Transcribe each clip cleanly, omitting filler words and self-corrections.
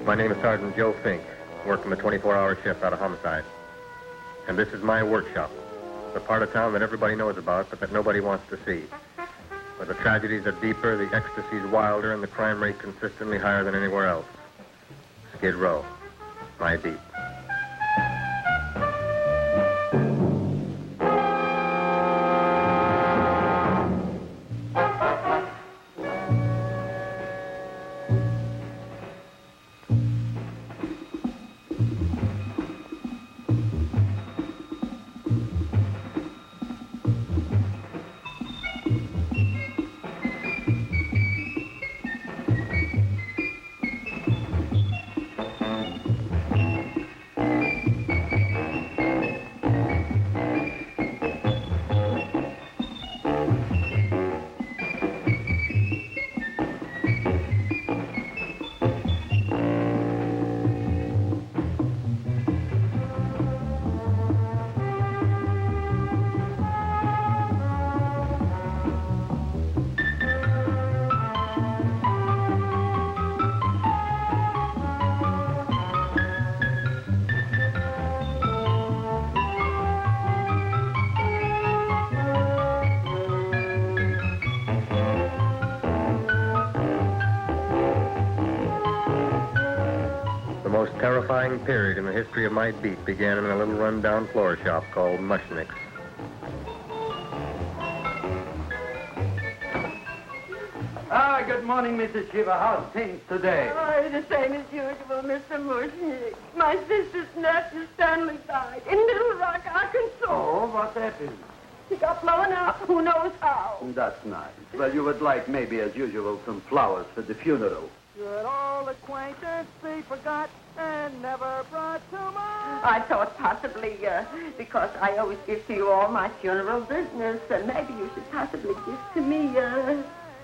My name is Sergeant Joe Fink, working the 24-hour shift out of homicide. And this is my workshop, the part of town that everybody knows about, but that nobody wants to see. Where the tragedies are deeper, the ecstasy's wilder, and the crime rate consistently higher than anywhere else. Skid Row, my beat. The most terrifying period in the history of my beat began in a little run-down floor shop called Mushnick's. Good morning, Mrs. Shiva. How's things today? Oh, the same as usual, Mr. Mushnick. My sister's nephew Stanley died in Little Rock, Arkansas. Oh, what happened? He got blown up. Who knows how? That's nice. Well, you would like, maybe as usual, some flowers for the funeral. Good old acquaintance be forgot and never brought to mind. I thought possibly, because I always give to you all my funeral business, maybe you should possibly give to me,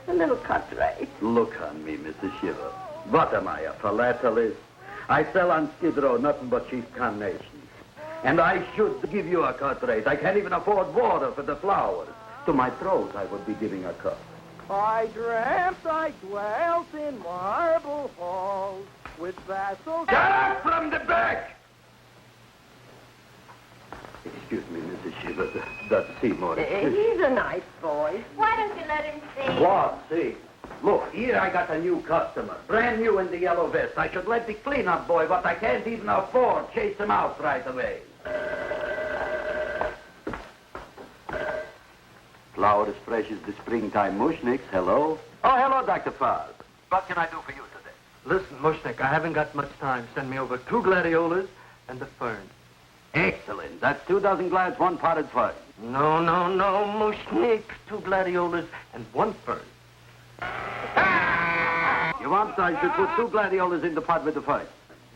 a little cut rate. Look on me, Mrs. Shiva. What am I, a philatelist? I sell on Skid Row nothing but cheap carnations. And I should give you a cut rate. I can't even afford water for the flowers. To my throat, I would be giving a cut. I dreamt I dwelt in marble halls with vassals... Get up from the back! Excuse me, Mrs. Shiva, that's Seymour. He's a nice boy. Why don't you let him see? What? See? Look, here I got a new customer. Brand new in the yellow vest. I should let the cleanup boy, but I can't even afford, chase him out right away. Flower as fresh as the springtime Mushnicks. Hello? Oh, hello, Dr. Farr. What can I do for you today? Listen, Mushnick, I haven't got much time. Send me over 2 gladiolas and the fern. Excellent. That's 2 dozen glads, 1 potted fern. No, Mushnick. 2 gladiolas and 1 fern. You want I should put 2 gladiolas in the pot with the fern?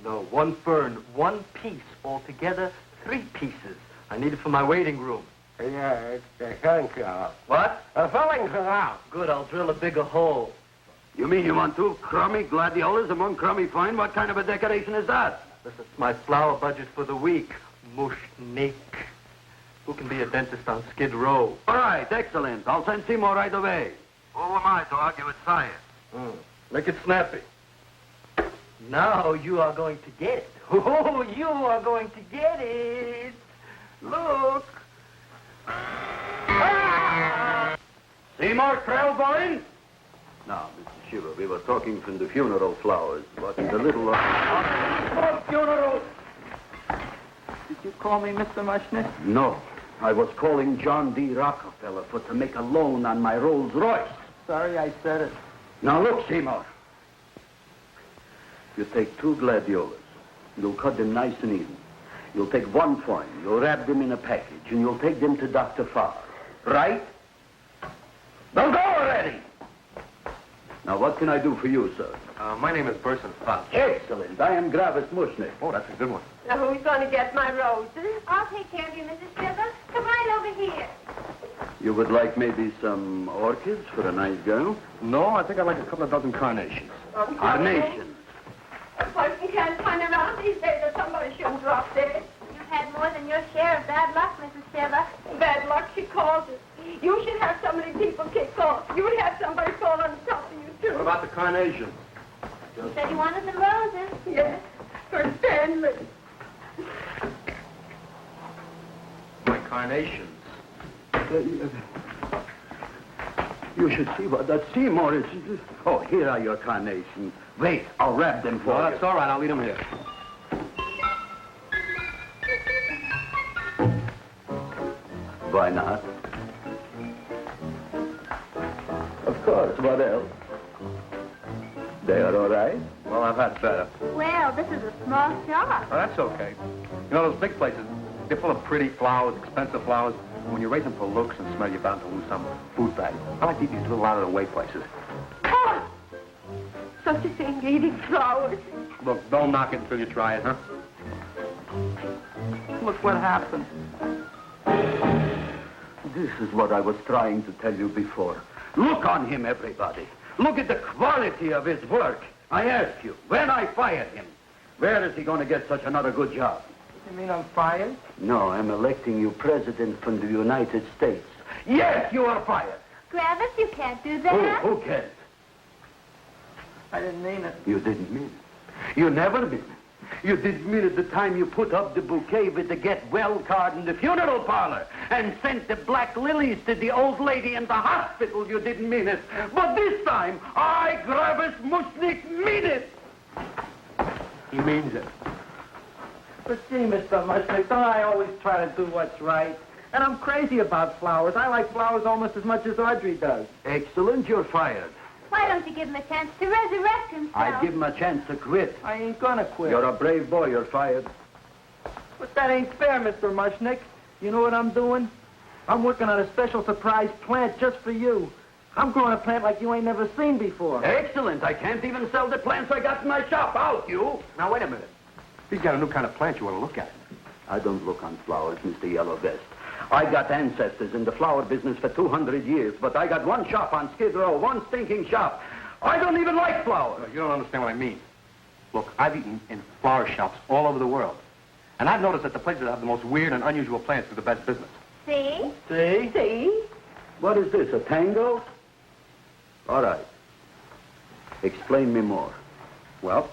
No, 1 fern, 1 piece. Altogether, 3 pieces. I need it for my waiting room. Yeah, it's the sunflower. What? A filling out. Good, I'll drill a bigger hole. You mean you want 2 crummy gladiolas and 1 crummy fern? What kind of a decoration is that? This is my flower budget for the week. Mushnick. Who can be a dentist on Skid Row? All right, excellent. I'll send Seymour right away. Who am I to argue with science? Make it snappy. Now you are going to get it. Oh, you are going to get it. Look. Seymour Krelboin? Now, Mr. Shiva, we were talking from the funeral flowers, but the little... Funeral! Did you call me Mr. Mushnick? No. I was calling John D. Rockefeller to make a loan on my Rolls Royce. Sorry I said it. Now, look, Seymour. You take 2 gladiolas. You'll cut them nice and even. You'll take 1 fern. You'll wrap them in a package, and you'll take them to Dr. Farr. Right? Now go already! Now, what can I do for you, sir? My name is Burson Fox. Excellent. I am Gravis Mushnick. Oh, that's a good one. Now, who's going to get my roses? I'll take care of you, Mrs. Shiva. Come right over here. You would like maybe some orchids for a nice girl? No, I think I'd like a couple of dozen carnations. Carnations. A person can't find around these days that somebody shouldn't drop dead. You've had more than your share of bad luck, Mrs. Shiva. Bad luck, she calls it. You should have so many people kicked off. You would have somebody fall on top of you, too. What about the carnations? You said you wanted the roses. Yes, for Stanley. My carnations. You should see what that Seymour is. Oh, here are your carnations. Wait, I'll wrap them for No, you. that's all right. I'll leave them here. Why not? Of course, what else? They are all right? Well, I've had better. Well, this is a small shop. Oh, that's okay. You know, those big places, they're full of pretty flowers, expensive flowers. When you raise them for looks and smell, you're bound to lose some food value. I like to eat these little out-of-the-way places. Oh, such a thing, eating flowers. Look, don't knock it until you try it, huh? Look what happened. This is what I was trying to tell you before. Look on him, everybody. Look at the quality of his work. I ask you, when I fired him, where is he going to get such another good job? You mean I'm fired? No, I'm electing you president from the United States. Yes, you are fired. Gravis, you can't do that. Who cares? I didn't mean it. You didn't mean it. You never mean it. You didn't mean it the time you put up the bouquet with the get well card in the funeral parlor and sent the black lilies to the old lady in the hospital. You didn't mean it. But this time, I, Gravis Mushnik, mean it. He means it. But see, Mr. Mushnick, don't I always try to do what's right? And I'm crazy about flowers. I like flowers almost as much as Audrey does. Excellent, you're fired. Why don't you give him a chance to resurrect himself? I give him a chance to quit. I ain't gonna quit. You're a brave boy, you're fired. But that ain't fair, Mr. Mushnick. You know what I'm doing? I'm working on a special surprise plant just for you. I'm growing a plant like you ain't never seen before. Excellent. I can't even sell the plants I got in my shop. Out, you. Now, wait a minute. He's got a new kind of plant you want to look at. I don't look on flowers, Mr. Yellow Vest. I got ancestors in the flower business for 200 years, but I got one shop on Skid Row, one stinking shop. I don't even like flowers. You don't understand what I mean. Look, I've eaten in flower shops all over the world. And I've noticed that the places that have the most weird and unusual plants do the best business. See? See? See? What is this, a tango? All right. Explain me more. Well,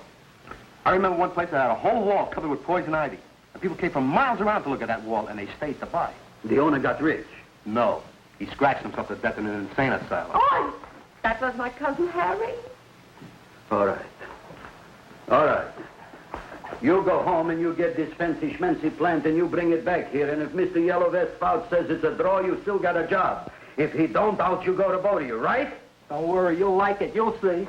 I remember one place that had a whole wall covered with poison ivy. And people came from miles around to look at that wall, and they stayed to buy. The owner got rich. No. He scratched himself to death in an insane asylum. Oh, that was my cousin Harry. All right. All right. You go home and you get this fancy schmancy plant and you bring it back here. And if Mr. Yellow Vest Spout says it's a draw, you still got a job. If he don't, out you go to Bodie, right? Don't worry, you'll like it. You'll see.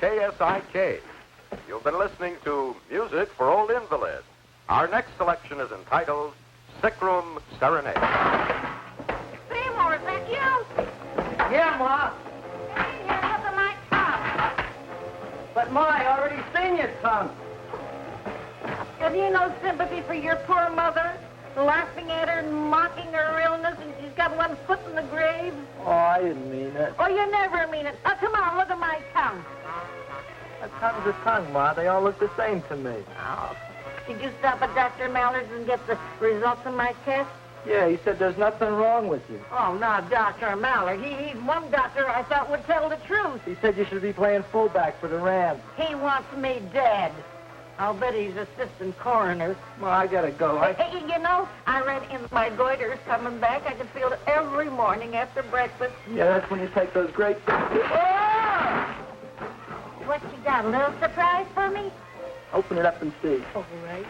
KSIK. You've been listening to Music for Old Invalids. Our next selection is entitled Sick Room Serenade. Seymour, is that you? Yeah, Ma. Get in here and look at my tongue. But, Ma, I already seen your tongue. Have you no sympathy for your poor mother? Laughing at her and mocking her illness, and she's got one foot in the grave? Oh, I didn't mean it. Oh, you never mean it. Now, come on, look at my tongue. A tongue's a tongue, Ma. They all look the same to me. Oh, did you stop at Dr. Mallard's and get the results of my test? Yeah, he said there's nothing wrong with you. Oh, now, Dr. Mallard. He's one doctor I thought would tell the truth. He said you should be playing fullback for the Rams. He wants me dead. I'll bet he's assistant coroner. Ma, I gotta go. Hey, you know, I read in my goiter's coming back. I can feel it every morning after breakfast. Yeah, that's when you take those great... Oh! What you got, a little surprise for me? Open it up and see. All right.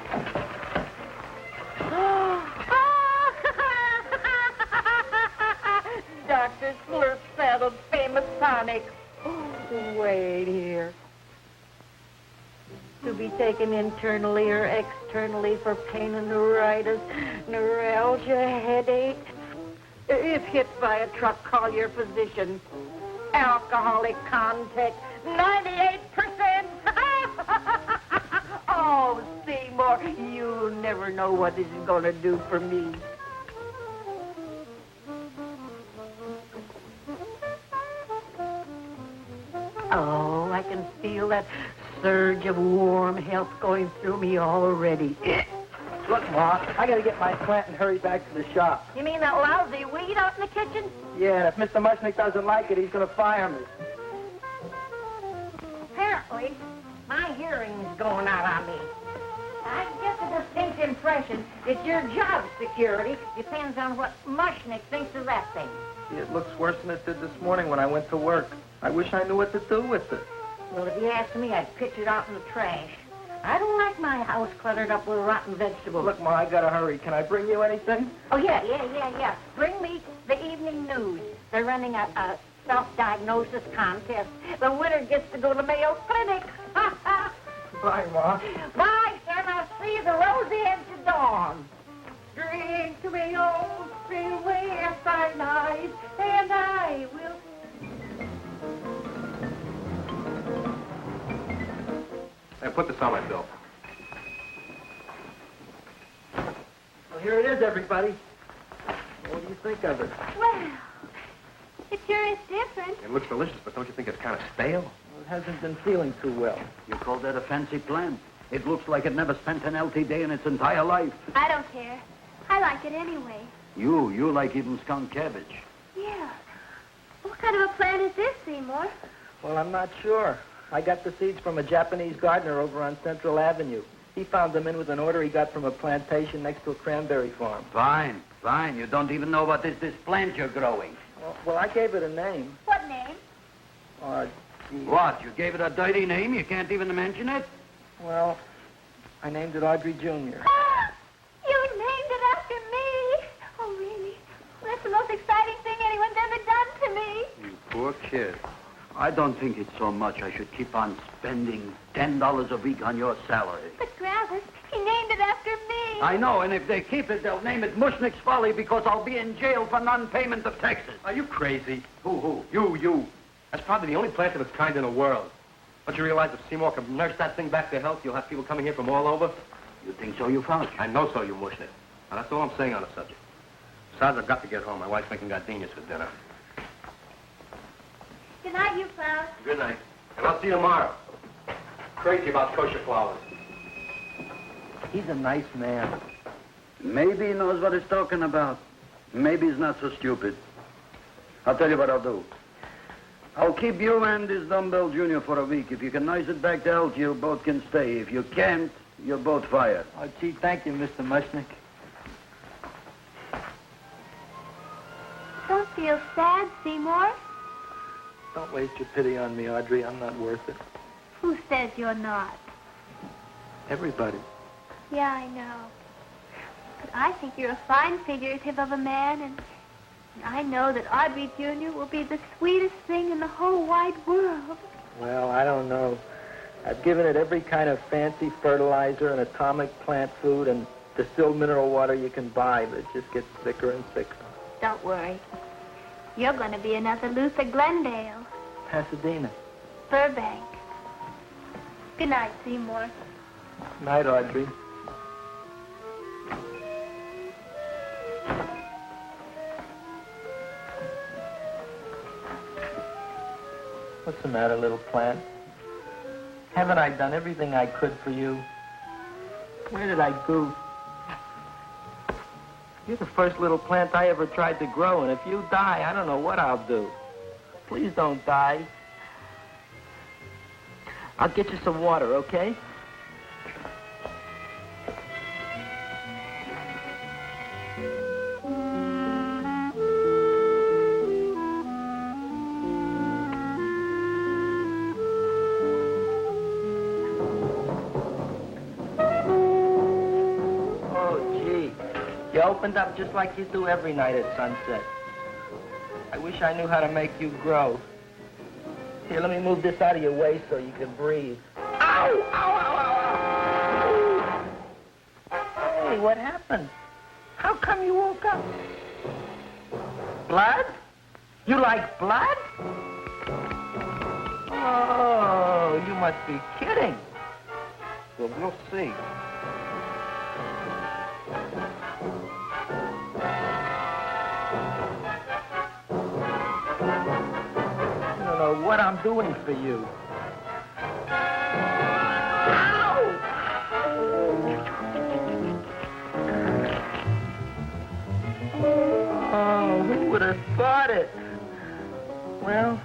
Dr. Slurp saddled famous tonic. Wait here. To be taken internally or externally for pain and neuritis, neuralgia, headache. If hit by a truck, call your physician. Alcoholic contact, 98%. Oh, Seymour, you never know what this is going to do for me. Oh, I can feel that surge of warm health going through me already. Look, Ma, I gotta get my plant and hurry back to the shop. You mean that lousy weed out in the kitchen? Yeah, and if Mr. Mushnick doesn't like it, he's gonna fire me. Apparently, my hearing's going out on me. I get the distinct impression that your job security depends on what Mushnick thinks of that thing. It looks worse than it did this morning when I went to work. I wish I knew what to do with it. Well, if you ask me, I'd pitch it out in the trash. I don't like my house cluttered up with rotten vegetables. Look, Ma, I gotta hurry. Can I bring you anything? Oh, yeah. Bring me the evening news. They're running a self-diagnosis contest. The winner gets to go to Mayo Clinic. Bye, Ma. Bye, son. I'll see you the rosy edge of dawn. Drink to me, old spring west I lies, and I will... Hey, put this on my bill. Well, here it is, everybody. What do you think of it? Well, it sure is different. It looks delicious, but don't you think it's kind of stale? Well, it hasn't been feeling too well. You call that a fancy plant? It looks like it never spent an LT day in its entire life. I don't care. I like it anyway. You like even skunk cabbage. Yeah. What kind of a plant is this, Seymour? Well, I'm not sure. I got the seeds from a Japanese gardener over on Central Avenue. He found them in with an order he got from a plantation next to a cranberry farm. Fine. You don't even know what is this plant you're growing. Well, I gave it a name. What name? Gee. What? You gave it a dirty name? You can't even mention it? Well, I named it Audrey Jr. You named it after me. Oh, really? That's the most exciting thing anyone's ever done to me. You poor kid. I don't think it's so much I should keep on spending $10 a week on your salary. But, Gravis, he named it after me. I know, and if they keep it, they'll name it Mushnick's Folly because I'll be in jail for non-payment of taxes. Are you crazy? Who? You. That's probably the only plant of its kind in the world. Don't you realize if Seymour can nurse that thing back to health, you'll have people coming here from all over? You think so, you found? I know so, you Mushnick. Now, that's all I'm saying on the subject. Besides, I've got to get home. My wife's making gardenias for dinner. Good night, you Klaus. Good night. And I'll see you tomorrow. Crazy about kosher flowers. He's a nice man. Maybe he knows what he's talking about. Maybe he's not so stupid. I'll tell you what I'll do. I'll keep you and this dumbbell junior for a week. If you can nurse it back to health, you both can stay. If you can't, you're both fired. Oh, gee, thank you, Mr. Mushnick. Don't feel sad, Seymour. Don't waste your pity on me, Audrey. I'm not worth it. Who says you're not? Everybody. Yeah, I know. But I think you're a fine figurative of a man, and I know that Audrey Jr. will be the sweetest thing in the whole wide world. Well, I don't know. I've given it every kind of fancy fertilizer and atomic plant food and distilled mineral water you can buy, but it just gets thicker and thicker. Don't worry. You're going to be another Luther Glendale. Pasadena. Burbank. Good night, Seymour. Night, Audrey. What's the matter, little plant? Haven't I done everything I could for you? Where did I goof? You're the first little plant I ever tried to grow, and if you die, I don't know what I'll do. Please don't die. I'll get you some water, okay? You opened up just like you do every night at sunset. I wish I knew how to make you grow. Here, let me move this out of your way so you can breathe. Ow! Ow, ow, ow, ow! Hey, what happened? How come you woke up? Blood? You like blood? Oh, you must be kidding. Well, we'll see. I don't know what what I'm doing for you. Oh, who would have thought it? Well,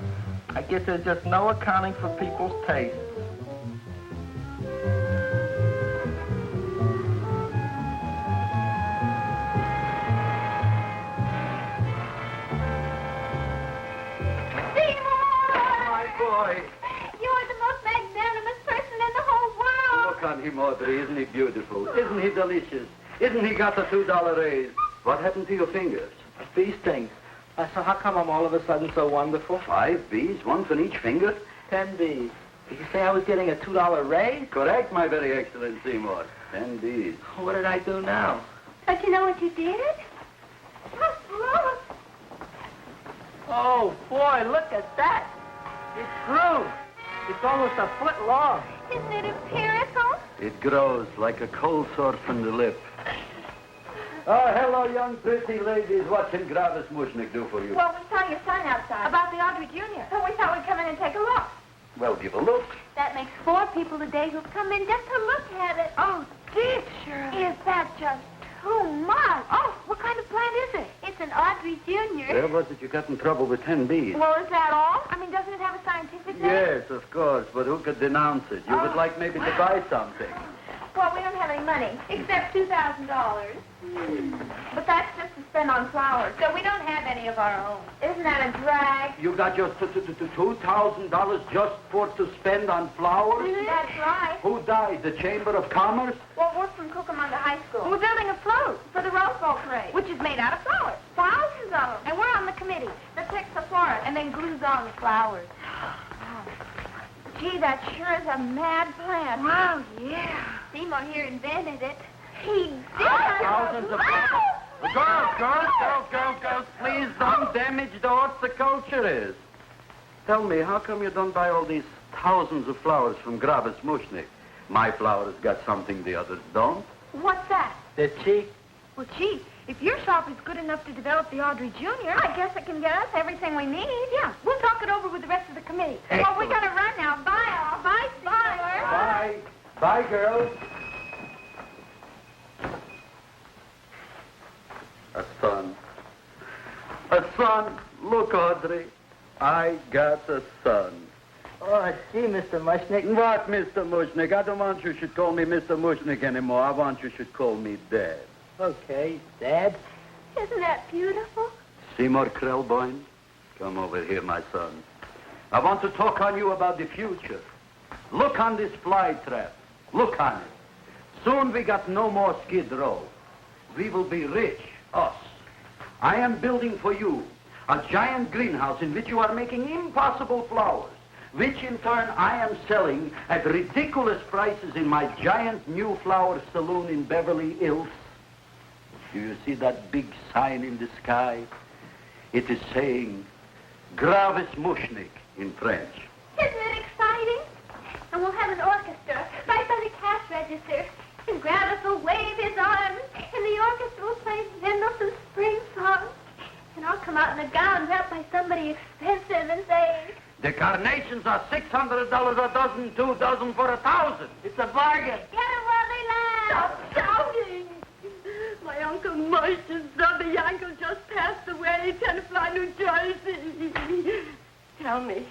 I guess there's just no accounting for people's tastes. Boy. You're the most magnanimous person in the whole world. Look on him, Audrey. Isn't he beautiful? Isn't he delicious? Isn't he got a $2 raise? What happened to your fingers? These things. So how come I'm all of a sudden so wonderful? 5 B's, one for each finger? 10 B's. Did you say I was getting a $2 raise? Correct, my very excellent Seymour. 10 B's. What did I do now? Don't you know what you did? Look. Oh, boy, look at that. It grew. It's almost a foot long. Isn't it empirical? It grows like a cold sore from the lip. Oh, hello, young pretty ladies. What can Gravis Mushnick do for you? Well, we saw your sign outside. About the Audrey Jr. So we thought we'd come in and take a look. Well, give a look. That makes 4 people today who've come in just to look at it. Oh, dear, Shirley. Is that just too much? Oh, what kind of plant is it? It's an Audrey Jr. Where was it you got in trouble with 10 B's? Well, is that all? I mean, doesn't it have a scientific name? Yes, of course, but who could denounce it? You would like maybe to buy something. Well, we don't have any money, except $2,000. But that's just to spend on flowers, so we don't have any of our own. Isn't that a drag? You got just $2,000 just for to spend on flowers? That's right. Who died? The Chamber of Commerce? Well, we're from Cucamonga High School. We're building a float for the Rose Bowl parade, which is made out of flowers. Thousands of them. And we're on the committee that picks the flora and then glues on the flowers. Gee, that sure is a mad plan. Wow, yeah. Seymour here invented it. He did. Thousands of Girls, please don't damage the horticulture is. Tell me, how come you don't buy all these thousands of flowers from Gravis Mushnick? My flowers got something the others don't. What's that? They're cheap. Well, gee, if your shop is good enough to develop the Audrey Jr., I guess it can get us everything we need. Yeah, we'll talk it over with the rest of the committee. Excellent. Well, we gotta run now. Bye, all. Bye, Seymour. Bye. Bye, girls. A son. A son. Look, Audrey. I got a son. Oh, gee, Mr. Mushnick. What, Mr. Mushnick? I don't want you should call me Mr. Mushnick anymore. I want you should call me Dad. Okay, Dad. Isn't that beautiful? Seymour Krelboin, come over here, my son. I want to talk on you about the future. Look on this fly trap. Look on it. Soon we got no more Skid Row. We will be rich, us. I am building for you a giant greenhouse in which you are making impossible flowers, which in turn I am selling at ridiculous prices in my giant new flower saloon in Beverly Hills. Do you see that big sign in the sky? It is saying, Gravis Mushnick in French. Isn't it exciting? And we'll have an orchestra right by the cash register. And Gravis will wave his arms, and the orchestra will play Mendelssohn's spring song. And I'll come out in a gown wrapped by somebody expensive and say, The carnations are $600 a dozen, 2 dozen for 1,000. It's a bargain. get it while they last. Stop shouting! My Uncle Marsh's brother Yankel just passed away, Tenafly, New Jersey. Tell me,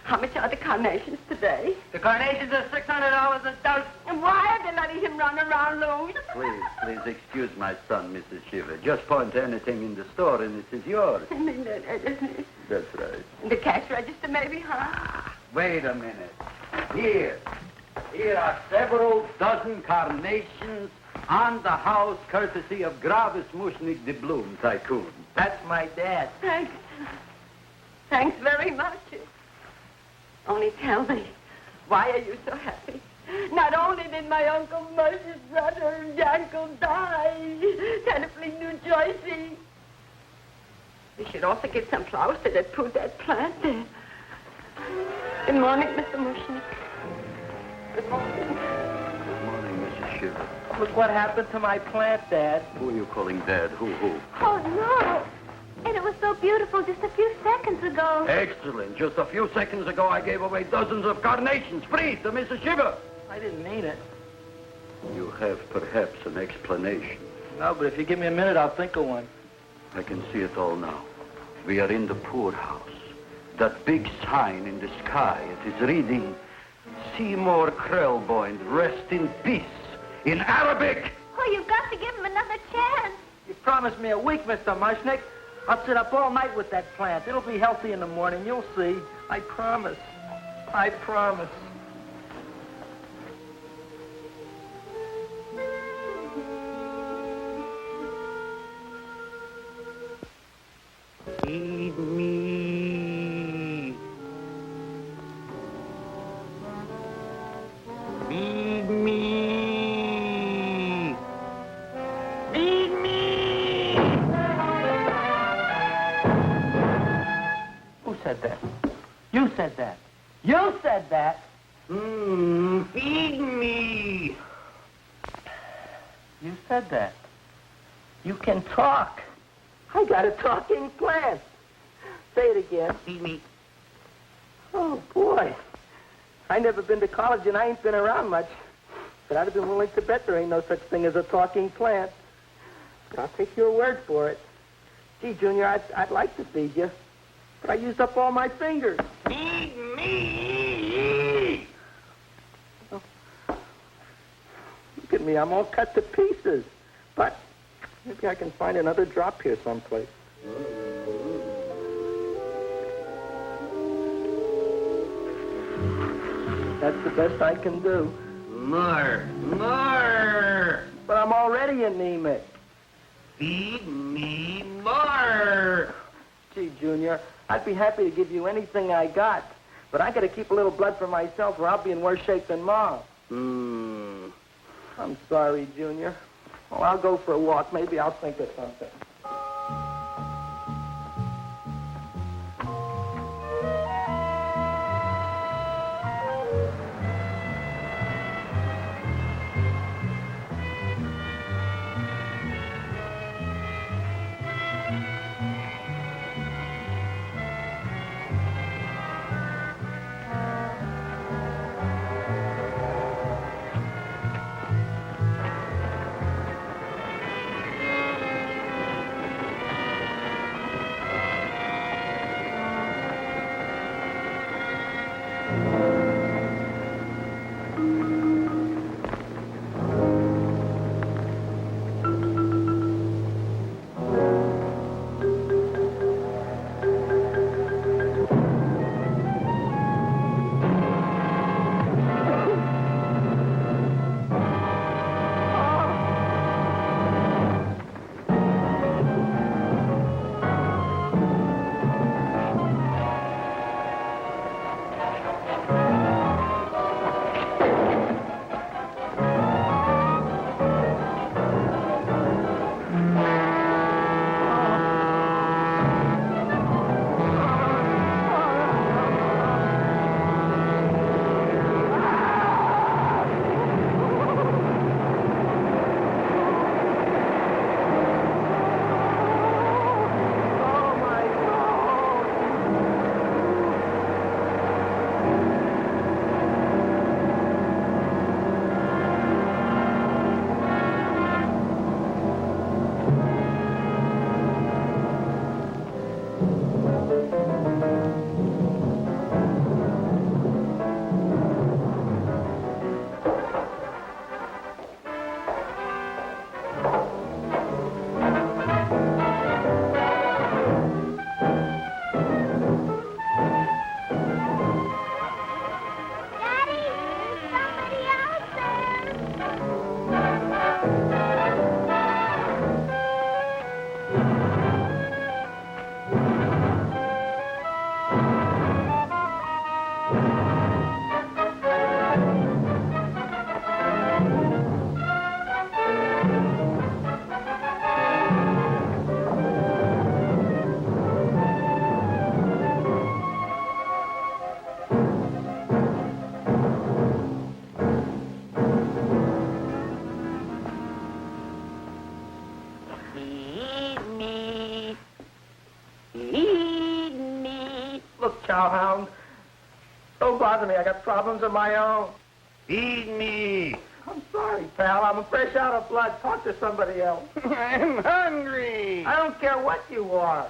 how much are the carnations today? The carnations are $600 a dozen. And why are they letting him run around loose? Please excuse my son, Mrs. Shiver. Just point to anything in the store and it is yours. That's right. The cash register, maybe, huh? Wait a minute. Here are several dozen carnations on the house courtesy of Gravis Mushnick, the Bloom Tycoon. That's my dad. Thanks. Thanks very much. Only tell me, why are you so happy? Not only did my Uncle Marsh's brother Yankel die, Tenafly, New Jersey. We should also get some flowers to that prove that plant there. Good morning, Mr. Mushnick. Good morning. Good morning, Mrs. Shiver. Look what happened to my plant, Dad. Who are you calling Dad? Who? Oh, no. And it was so beautiful just a few seconds ago. Excellent. Just a few seconds ago, I gave away dozens of carnations free to Mrs. Shiver. I didn't mean it. You have perhaps an explanation. No, but if you give me a minute, I'll think of one. I can see it all now. We are in the poorhouse. That big sign in the sky, it is reading, Seymour Krelboin, rest in peace, in Arabic. Oh, you've got to give him another chance. You promised me a week, Mr. Mushnick. I'll sit up all night with that plant. It'll be healthy in the morning. You'll see. I promise. I promise. Feed me. Feed me. Feed me. Who said that? You said that. You said that. Feed me. You said that. You can talk. I got a talking plant. Say it again. Feed me. Oh, boy. I never been to college and I ain't been around much. But I'd have been willing to bet there ain't no such thing as a talking plant. But I'll take your word for it. Gee, Junior, I'd like to feed you. But I used up all my fingers. Feed me. Oh. Look at me. I'm all cut to pieces. But maybe I can find another drop here someplace. That's the best I can do. More. But I'm already anemic. Feed me more. Gee, Junior, I'd be happy to give you anything I got. But I got to keep a little blood for myself or I'll be in worse shape than Mom. I'm sorry, Junior. Well, I'll go for a walk. Maybe I'll think of something. Look, Chowhound, don't bother me. I got problems of my own. Feed me. I'm sorry, pal. I'm fresh out of blood. Talk to somebody else. I'm hungry. I don't care what you are.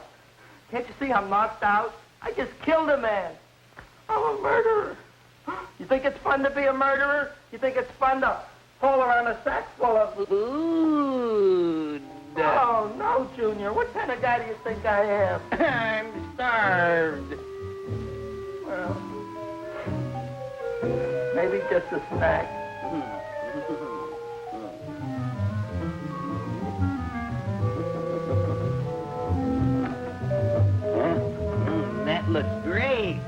Can't you see I'm knocked out? I just killed a man. I'm a murderer. You think it's fun to be a murderer? You think it's fun to haul around a sack full of food? Oh, no, Junior. What kind of guy do you think I am? I'm starved. Well, maybe just a snack. That looks great.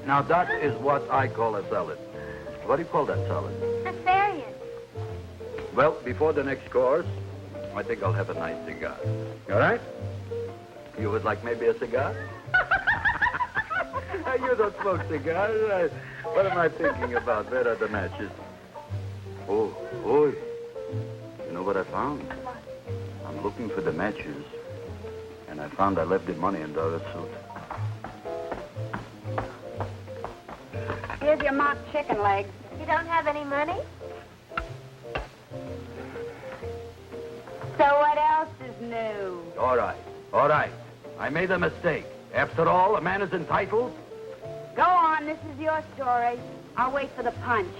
Now, that is what I call a salad. What do you call that salad? Cesarean. Well, before the next course, I think I'll have a nice cigar. All right? You would like maybe a cigar? You don't smoke cigars. What am I thinking about? Where are the matches? Oh, you know what I found? I'm looking for the matches, and I found I left the money in the suit. Here's your mock chicken legs. You don't have any money? So what else is new? All right. I made a mistake. After all, a man is entitled. Go on, this is your story. I'll wait for the punch.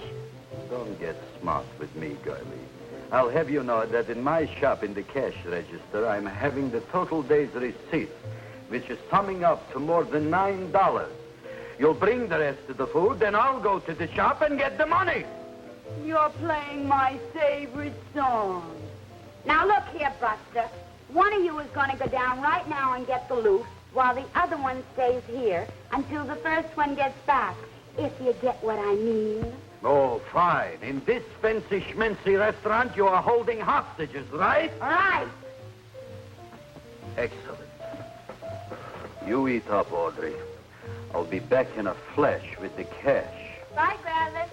Don't get smart with me, girlie. I'll have you know that in my shop in the cash register, I'm having the total day's receipt, which is summing up to more than $9. You'll bring the rest of the food, then I'll go to the shop and get the money. You're playing my favorite song. Now look here, Buster. One of you is going to go down right now and get the loot, while the other one stays here until the first one gets back, if you get what I mean. Oh, fine. In this fancy schmancy restaurant, you are holding hostages, right? Right. Excellent. You eat up, Audrey. I'll be back in a flash with the cash. Bye, Gravis.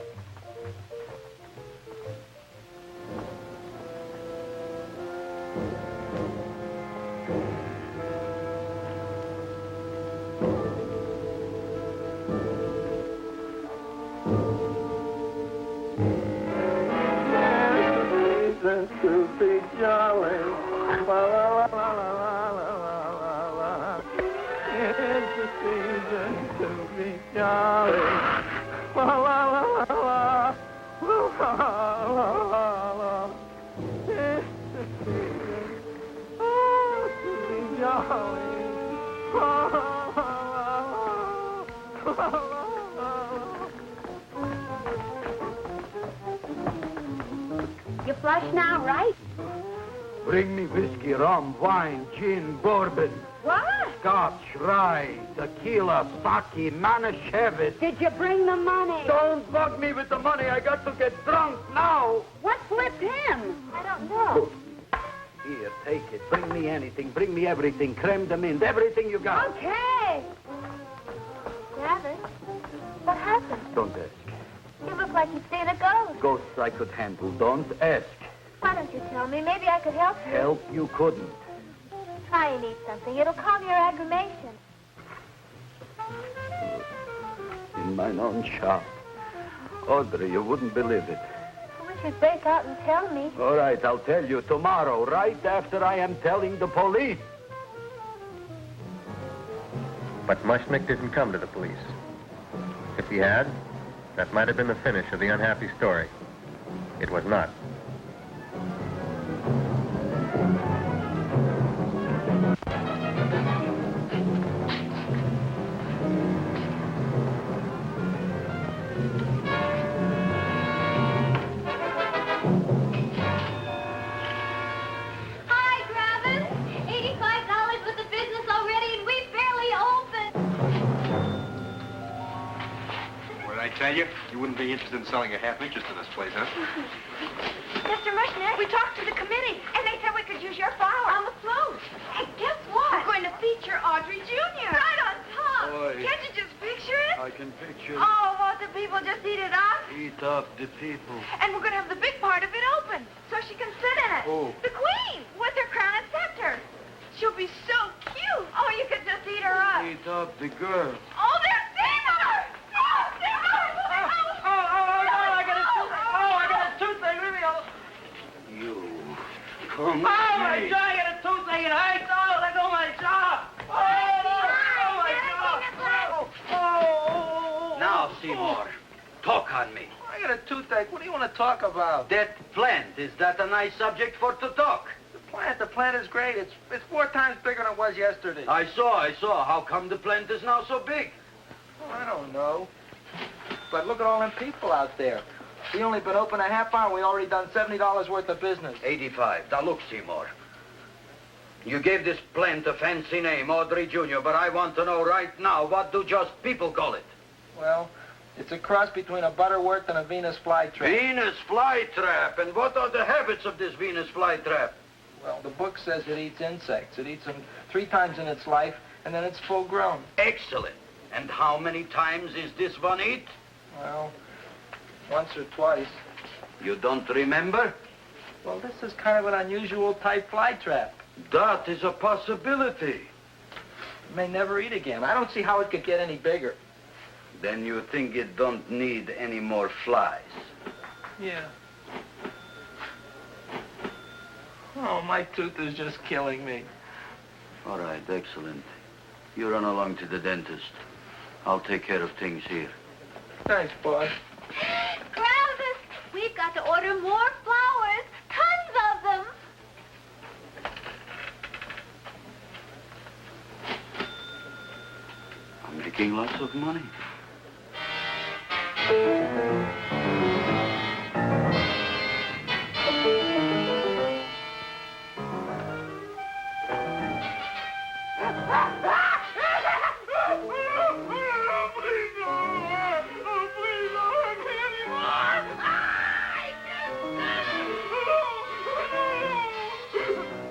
To be jolly. La, la, la, la, la, la, la, la. It's the season to be jolly. La, la, la, la, la. La, la, la, la. It's the season to be jolly. La, la, la, la, la, la, la. You flush now, right? Bring me whiskey, rum, wine, gin, bourbon, What? scotch, rye, tequila, sake, manischewitz. Did you bring the money? Don't bug me with the money. I got to get drunk now. What flipped him? I don't know. Here, take it. Bring me anything. Bring me everything. Creme de menthe. Everything you got. Okay. Gravis, what happened? Don't ask. You look like you've seen a ghost. Ghosts I could handle. Don't ask. Why don't you tell me? Maybe I could help you. Help you couldn't. Try and eat something. It'll calm your aggravation. In mine own shop. Audrey, you wouldn't believe it. I wish you'd break out and tell me. All right, I'll tell you tomorrow, right after I am telling the police. But Mushnick didn't come to the police. If he had, that might have been the finish of the unhappy story. It was not. Hi, Gravis. $85 with the business already, and we barely opened. What did I tell you? You wouldn't be interested in selling a half interest in this place, huh? Mr. Mushnick, we talked to the committee, and they said we could use your flower on the float. Hey, guess what? We're going to feature Audrey Jr. Right on top. Boy. Can't you just picture it? I I can picture Oh, won't the people just eat it up? Eat up the people. And we're going to have the big part of it open, so she can sit in it. Who? The queen, with her crown and scepter. She'll be so cute. Oh, you could just eat her up. Eat up the girl. Oh, there's Seymour! Oh, Seymour! I got a toothache. Leave me alone. You. Come Oh, my jaw, I got a toothache. It hurts. Oh, let go of my jaw. Oh, my jaw. Oh. Now, Seymour, talk on me. I got a toothache. What do you want to talk about? That plant, is that a nice subject for to talk? The plant is great. It's 4 times bigger than it was yesterday. I saw. How come the plant is now so big? Oh, I don't know. But look at all them people out there. We only been open a half hour. We already done $70 worth of business. 85. Now, look, Seymour. You gave this plant a fancy name, Audrey Jr., but I want to know right now, what do just people call it? Well, it's a cross between a Butterworth and a Venus flytrap. Venus flytrap. And what are the habits of this Venus flytrap? Well, the book says it eats insects. It eats them 3 times in its life, and then it's full grown. Excellent. And how many times is this one eat? Well, once or twice. You don't remember? Well, this is kind of an unusual type flytrap. That is a possibility. It may never eat again. I don't see how it could get any bigger. Then you think it don't need any more flies? Yeah. Oh, my tooth is just killing me. All right, excellent. You run along to the dentist. I'll take care of things here. Thanks, boss. Travis, we've got to order more flowers. Tons of them. I'm making lots of money.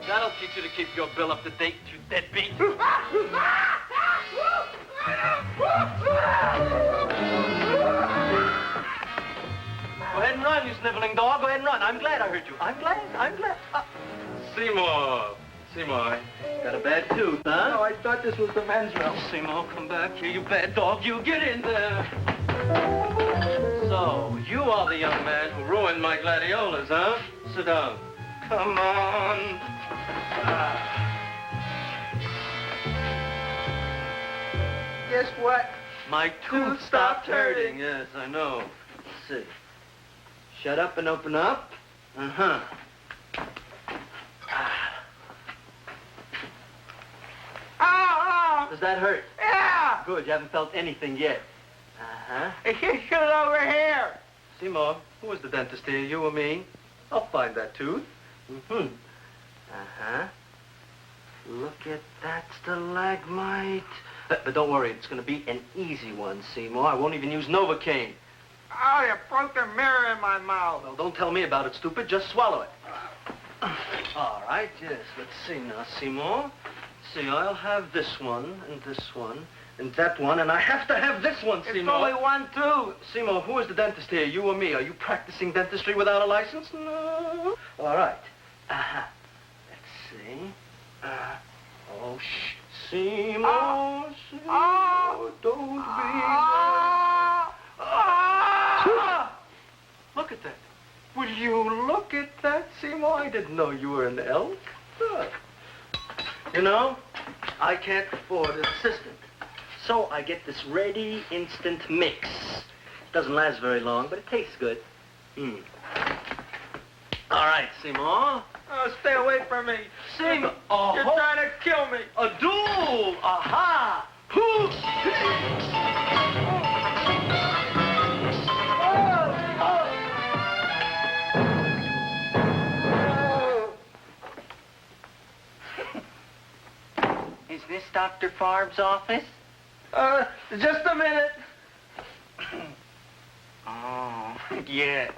That'll teach you to keep your bill up to date, you deadbeat. Go ahead and run, you sniveling dog. Go ahead and run. I'm glad I hurt you. I'm glad. Seymour, got a bad tooth, huh? No, I thought this was the men's room. Seymour, come back here, you bad dog. You get in there. So, you are the young man who ruined my gladiolas, huh? Sit down. Come on. Guess what? My tooth stopped hurting. Yes, I know. Let's see. Shut up and open up. Uh-huh. Oh, Does that hurt? yeah. Good, you haven't felt anything yet. Uh-huh. Shoot it over here. Seymour, who was the dentist here, you or me? I'll find that tooth. Mm-hmm. Uh-huh. Look at that stalagmite. But don't worry, it's going to be an easy one, Seymour. I won't even use Novocaine. Oh, you broke the mirror in my mouth. Well, don't tell me about it, stupid. Just swallow it. All right, yes. Let's see now, Seymour. See, I'll have this one, and that one, and I have to have this one, Seymour. It's only one tooth. Seymour, who is the dentist here, you or me? Are you practicing dentistry without a license? No. All right. Uh-huh. Let's see. Oh, shh. Seymour, Seymour, don't be... Look at that. Will you look at that, Seymour? I didn't know you were an elk. Look. You know, I can't afford an assistant. So I get this ready instant mix. Doesn't last very long, but it tastes good. All right, Seymour. Oh, stay away from me. Seymour. You're trying to kill me. A duel. Aha. Is this Dr. Farb's office? Just a minute. Oh, yes.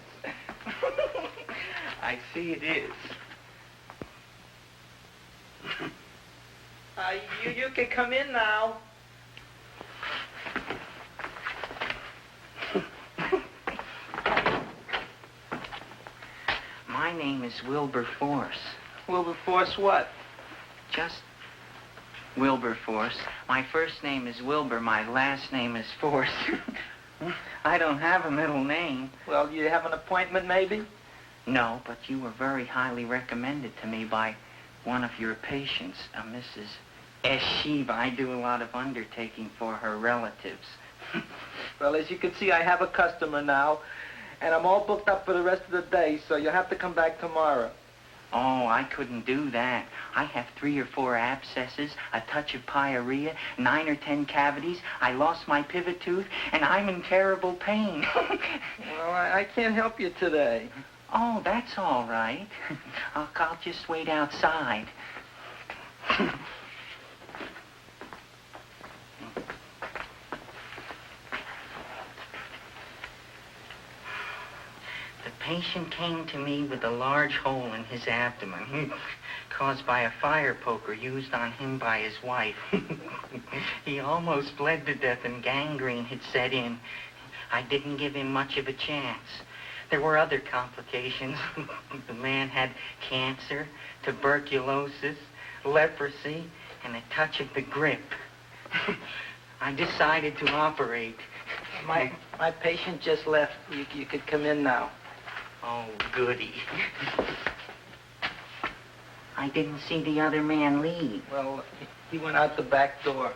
I see it is. You can come in now. My name is Wilberforce. Wilberforce what? Just Wilberforce. My first name is Wilbur. My last name is Force. I don't have a middle name. Well, you have an appointment, maybe? No, but you were very highly recommended to me by one of your patients, a Mrs. Shiva. I do a lot of undertaking for her relatives. Well, as you can see, I have a customer now, and I'm all booked up for the rest of the day, so you'll have to come back tomorrow. Oh, I couldn't do that. I have 3 or 4 abscesses, a touch of pyorrhea, 9 or 10 cavities. I lost my pivot tooth, and I'm in terrible pain. Well, I can't help you today. Oh, that's all right. I'll just wait outside. The patient came to me with a large hole in his abdomen, caused by a fire poker used on him by his wife. He almost bled to death and gangrene had set in. I didn't give him much of a chance. There were other complications. The man had cancer, tuberculosis, leprosy, and a touch of the grip. I decided to operate. My patient just left. You could come in now. Oh, goody. I didn't see the other man leave. Well, he went out the back door.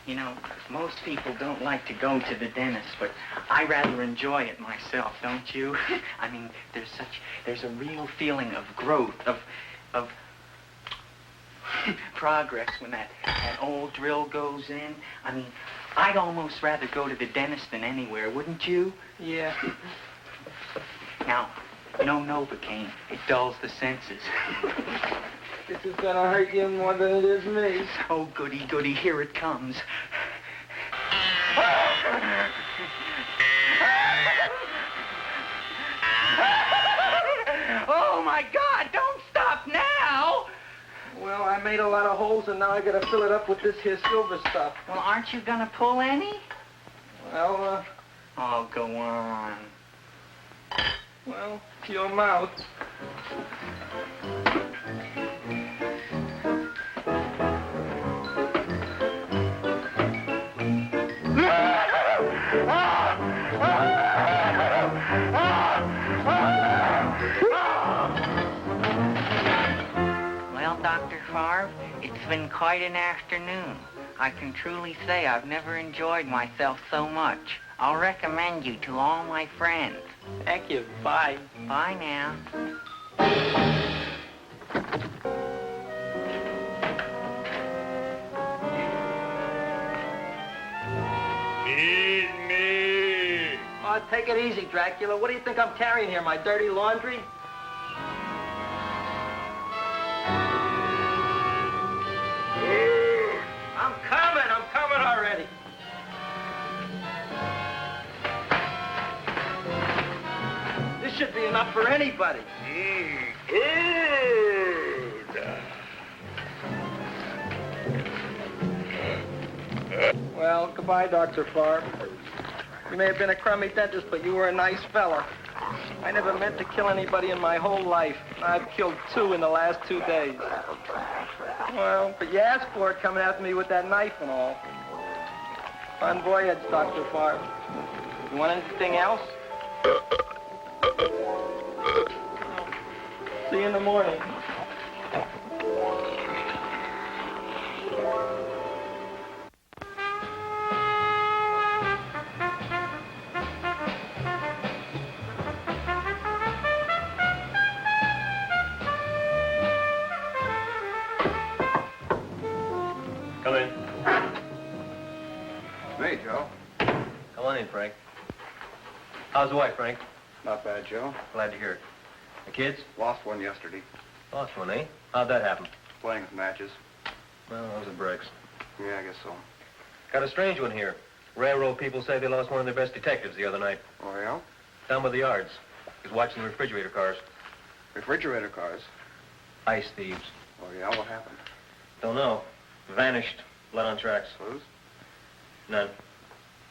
You know, most people don't like to go to the dentist, but I rather enjoy it myself, don't you? I mean, there's a real feeling of growth, of progress when that old drill goes in. I mean, I'd almost rather go to the dentist than anywhere, wouldn't you? Yeah. Now, no Novocaine. It dulls the senses. This is gonna hurt you more than it is me. Oh, goody, goody, here it comes. Oh, my God, don't stop now! Well, I made a lot of holes, and now I gotta fill it up with this here silver stuff. Well, aren't you gonna pull any? Well, Oh, go on. well, your mouth. Well, Dr. Favre, it's been quite an afternoon. I can truly say I've never enjoyed myself so much. I'll recommend you to all my friends. Thank you. Bye. Bye now. Feed me. Oh, take it easy, Dracula. What do you think I'm carrying here, my dirty laundry? I'm coming already. This should be enough for anybody. Well, goodbye, Dr. Favre. You may have been a crummy dentist, but you were a nice fella. I never meant to kill anybody in my whole life. I've killed 2 in the last 2 days. Well, but you asked for it coming after me with that knife and all. Fun voyage, Dr. Favre. You want anything else? See you in the morning. Come in. Hey, Joe. Come on in, Frank. How's the wife, Frank? Not bad, Joe. Glad to hear it. The kids? Lost one yesterday. Lost one, eh? How'd that happen? Playing with matches. Well, those are breaks. Yeah, I guess so. Got a strange one here. Railroad people say they lost one of their best detectives the other night. Oh, yeah? Down by the yards. He was watching the refrigerator cars. Refrigerator cars. Ice thieves. Oh, yeah? What happened? Don't know. Vanished. Blood on tracks. Clues? None.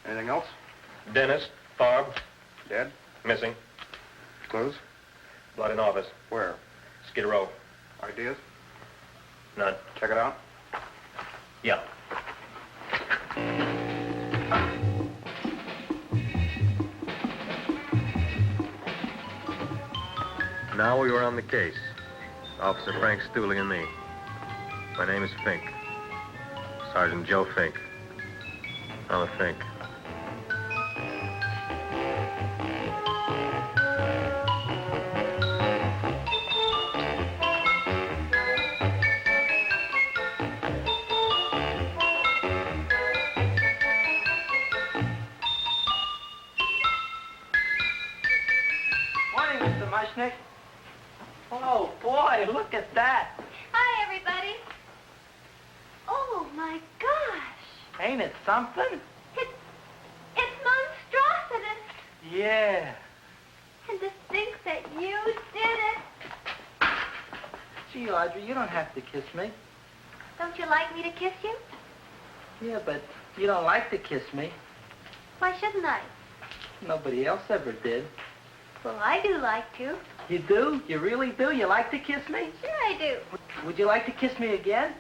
Anything else? Dennis, Barb, Dead? Missing. Clues? Blood in office. Where? Skid Row. Ideas? None. Check it out? Yeah. Now we were on the case. Officer Frank Stooley and me. My name is Fink. Sergeant Joe Fink. I'm a Fink. Morning, Mr. Mushnick. Oh, boy, look at that. Hi, everybody. Oh, my gosh. Ain't it something? It's monstrosity. Yeah. And to think that you did it. Gee, Audrey, you don't have to kiss me. Don't you like me to kiss you? Yeah, but you don't like to kiss me. Why shouldn't I? Nobody else ever did. Well, I do like to. You do? You really do? You like to kiss me? Sure I do. Would you like to kiss me again?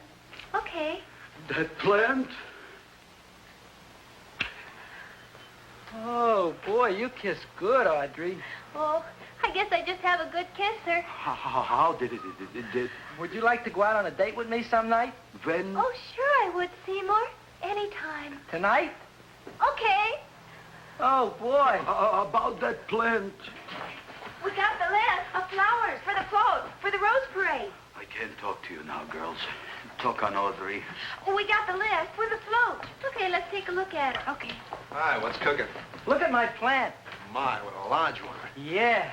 Okay. That plant? Oh, boy, you kiss good, Audrey. Oh, I guess I just have a good kisser. How did it? Would you like to go out on a date with me some night? When? Oh, sure I would, Seymour. Anytime. Tonight? Okay. Oh, boy. About that plant. We got the list of flowers for the float, for the rose parade. I can't talk to you now, girls. Talk on Audrey. We got the list for the float. Okay, let's take a look at it. Okay. Hi, what's cooking? Look at my plant. My, what a large one. Yeah.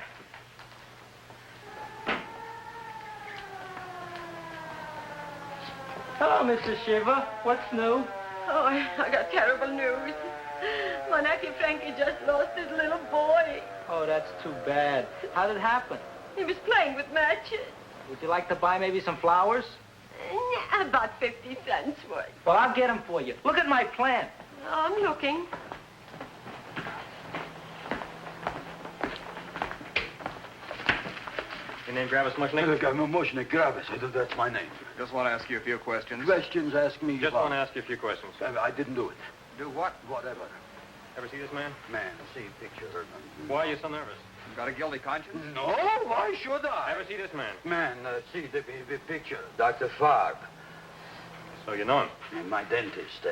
Hello, Mr. Shiver. What's new? Oh, I got terrible news. My nephew Frankie just lost his little boy. Oh, that's too bad. How did it happen? He was playing with matches. Would you like to buy maybe some flowers? About 50 cents worth. Well, I'll get them for you. Look at my plant. I'm looking. Your name Gravis Mushnick? Look, I'm Mushnick Gravis. That's my name. Just want to ask you a few questions. Questions, ask me. Just want to ask you a few questions. I didn't do it. Do what? Whatever. Ever see this man? Man, see picture. Why are you so nervous? You got a guilty conscience? No, why should I? Ever see this man? Man, see the picture. Dr. Farb. So you know him? My dentist.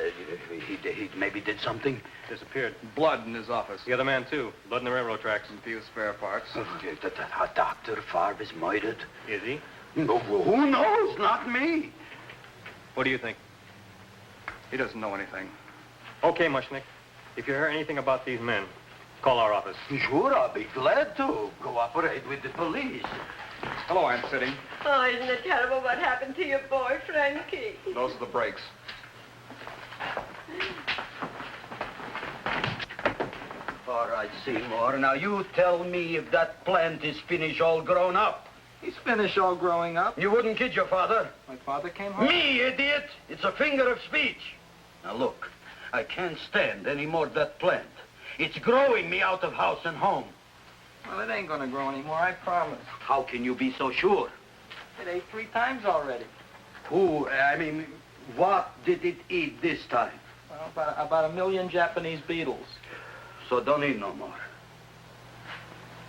He maybe did something. Disappeared. Blood in his office. The other man, too. Blood in the railroad tracks. And few spare parts. Dr. Farb is murdered. Is he? No, who knows? Not me. What do you think? He doesn't know anything. Okay, Mushnick. If you hear anything about these men, call our office. Sure, I'll be glad to cooperate with the police. Hello, I'm sitting. Oh, isn't it terrible what happened to your boy, Frankie? Those are the brakes. All right, Seymour. Now, you tell me if that plant is finished all grown up. He's finished all growing up. You wouldn't kid your father. My father came home. Me, idiot! It's a finger of speech. Now, look, I can't stand any more of that plant. It's growing me out of house and home. Well, it ain't gonna grow anymore, I promise. How can you be so sure? It ate 3 times already. What did it eat this time? Well, about 1 million Japanese beetles. So don't eat no more.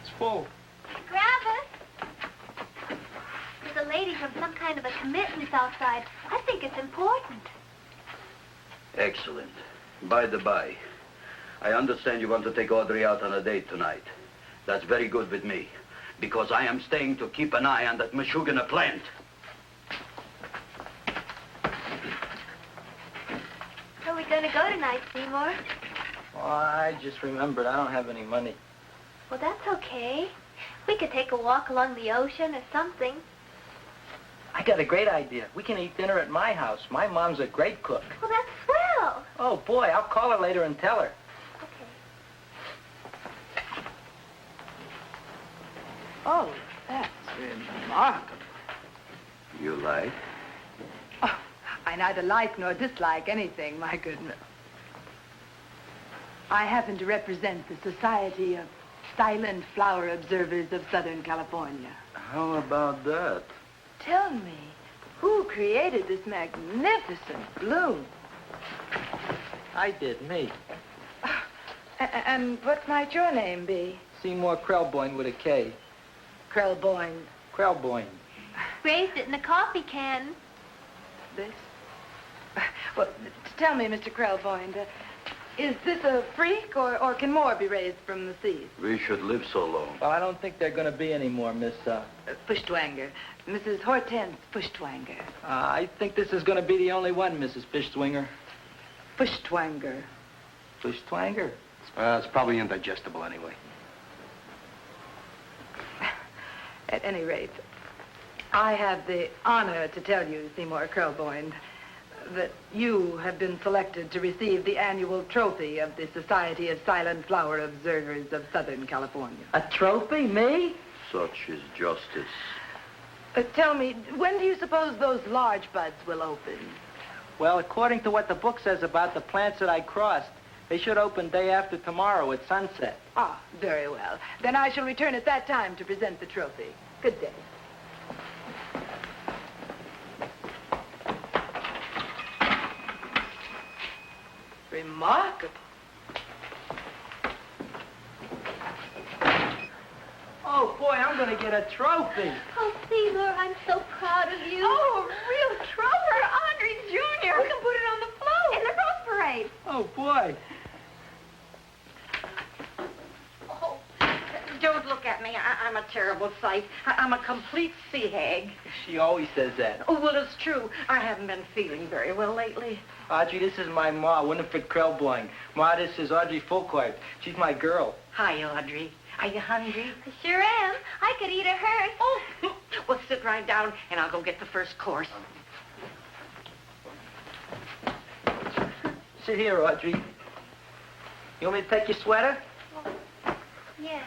It's full. Gravis. There's a lady from some kind of a commitment outside. I think it's important. Excellent. By the by, I understand you want to take Audrey out on a date tonight. That's very good with me, because I am staying to keep an eye on that Meshuggah plant. Where are we going to go tonight, Seymour? Oh, I just remembered I don't have any money. Well, that's okay. We could take a walk along the ocean or something. I got a great idea. We can eat dinner at my house. My mom's a great cook. Well, that's swell. Oh, boy, I'll call her later and tell her. Oh, that's remarkable. You like? Oh, I neither like nor dislike anything, my goodness. I happen to represent the Society of silent flower observers of Southern California. How about that? Tell me, who created this magnificent bloom? I did, me. And what might your name be? Seymour Krelboin with a K. Krelboin. Krelboin. Raised it in a coffee can. This? Well, tell me, Mr. Krelboin, is this a freak, or can more be raised from the seas? We should live so long. Well, I don't think there are going to be any more, Miss, Fuschtwanger. Mrs. Hortense Fuschtwanger. I think this is going to be the only one, Mrs. Fishswinger. Fuschtwanger. Fuschtwanger? It's probably indigestible anyway. At any rate, I have the honor to tell you, Seymour Krelboin, that you have been selected to receive the annual trophy of the Society of Silent Flower Observers of Southern California. A trophy? Me? Such is justice. Tell me, when do you suppose those large buds will open? Well, according to what the book says about the plants that I crossed, they should open day after tomorrow at sunset. Ah, very well. Then I shall return at that time to present the trophy. Good day. Remarkable. Oh, boy, I'm going to get a trophy. Oh, Seymour, I'm so proud of you. Oh, a real trophy, Audrey Jr. We can put it on the float. In the Rose Parade. Oh, boy. Oh, don't look at me. I'm a terrible sight. I'm a complete sea hag. She always says that. Oh, well, it's true. I haven't been feeling very well lately. Audrey, this is my ma, Winifred Krelboin. Ma, this is Audrey Fulcourt. She's my girl. Hi, Audrey. Are you hungry? I sure am. I could eat a hearse. Oh, well, sit right down, and I'll go get the first course. Sit here, Audrey. You want me to take your sweater? Yeah.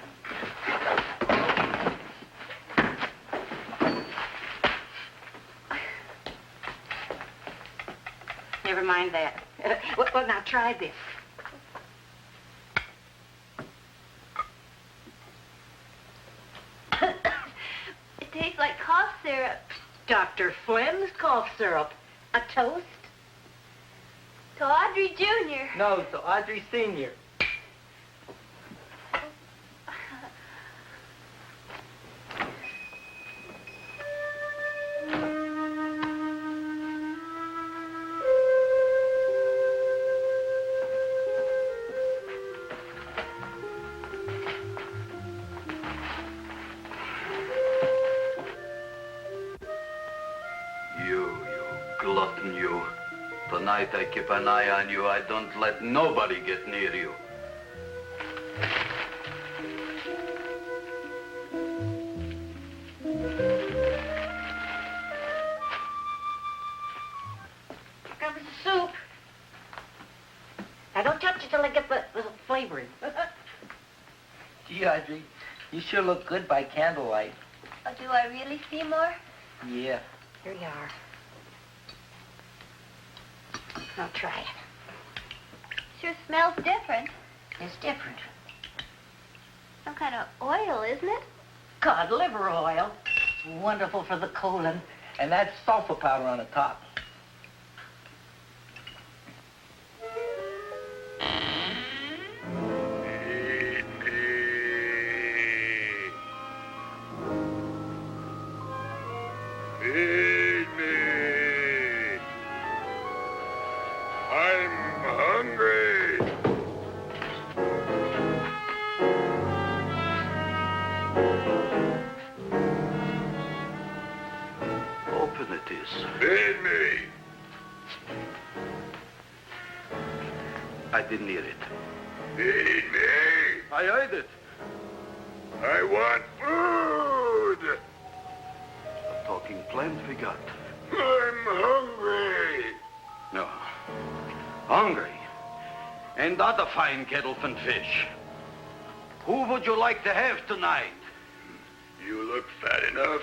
Never mind that. Well, now try this. It tastes like cough syrup. Dr. Flynn's cough syrup. A toast? To Audrey Jr. No, to Audrey Sr. You glutton, you. Tonight I keep an eye on you. I don't let nobody get near you. Here comes the soup. Now, don't touch it till I get the flavoring. Gee, Audrey, you sure look good by candlelight. Oh, do I really, Seymour? Yeah. Here you are. Now, try it. Sure smells different. It's different. Some kind of oil, isn't it? Cod liver oil. It's wonderful for the colon. And that's sulfur powder on the top. Feed me. Feed me. I'm hungry. Open it is. Feed me. I didn't hear it. Feed me. I heard it. I want food. A talking plant we got. I'm hungry. No. Hungry. Ain't that a fine kettlefen fish? Who would you like to have tonight? You look fat enough.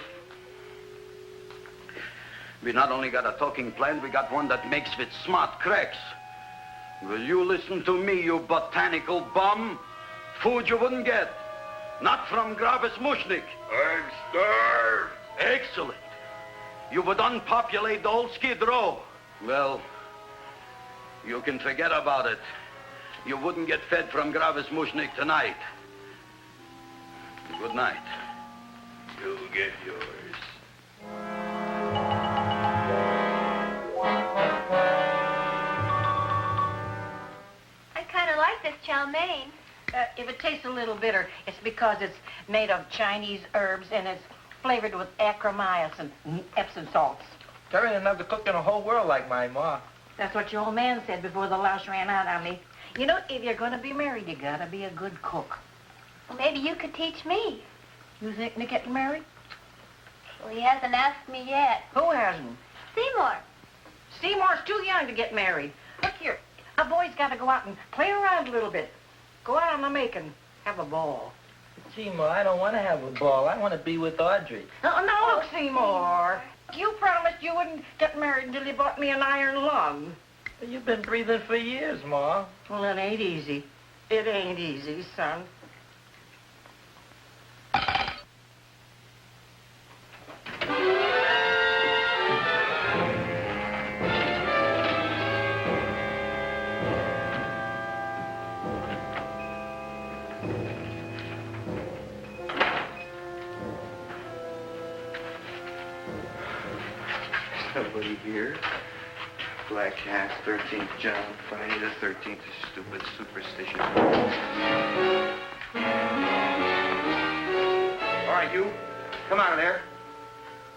We not only got a talking plant, we got one that makes with smart cracks. Will you listen to me, you botanical bum? Food you wouldn't get. Not from Gravis Mushnik. I'm starved. Excellent. You would unpopulate the whole Skid Row. Well, you can forget about it. You wouldn't get fed from Gravis Mushnik tonight. Good night. You'll get yours. I kind of like this chow mein. If it tastes a little bitter, it's because it's made of Chinese herbs and it's flavored with acromycin and Epsom salts. There ain't enough to cook in the whole world like my ma. That's what your old man said before the louse ran out on me. You know, if you're going to be married, you got to be a good cook. Well, maybe you could teach me. You think they're getting married? Well, he hasn't asked me yet. Who hasn't? Seymour. Seymour's too young to get married. Look here, a boy's got to go out and play around a little bit. Go out on the making, have a ball. Seymour, I don't want to have a ball. I want to be with Audrey. No, look, Seymour. You promised you wouldn't get married until you bought me an iron lung. You've been breathing for years, Ma. Well, it ain't easy. It ain't easy, son. Nobody here. Black Cat, 13th John, Friday the 13th is stupid superstition. All right, you. Come out of there.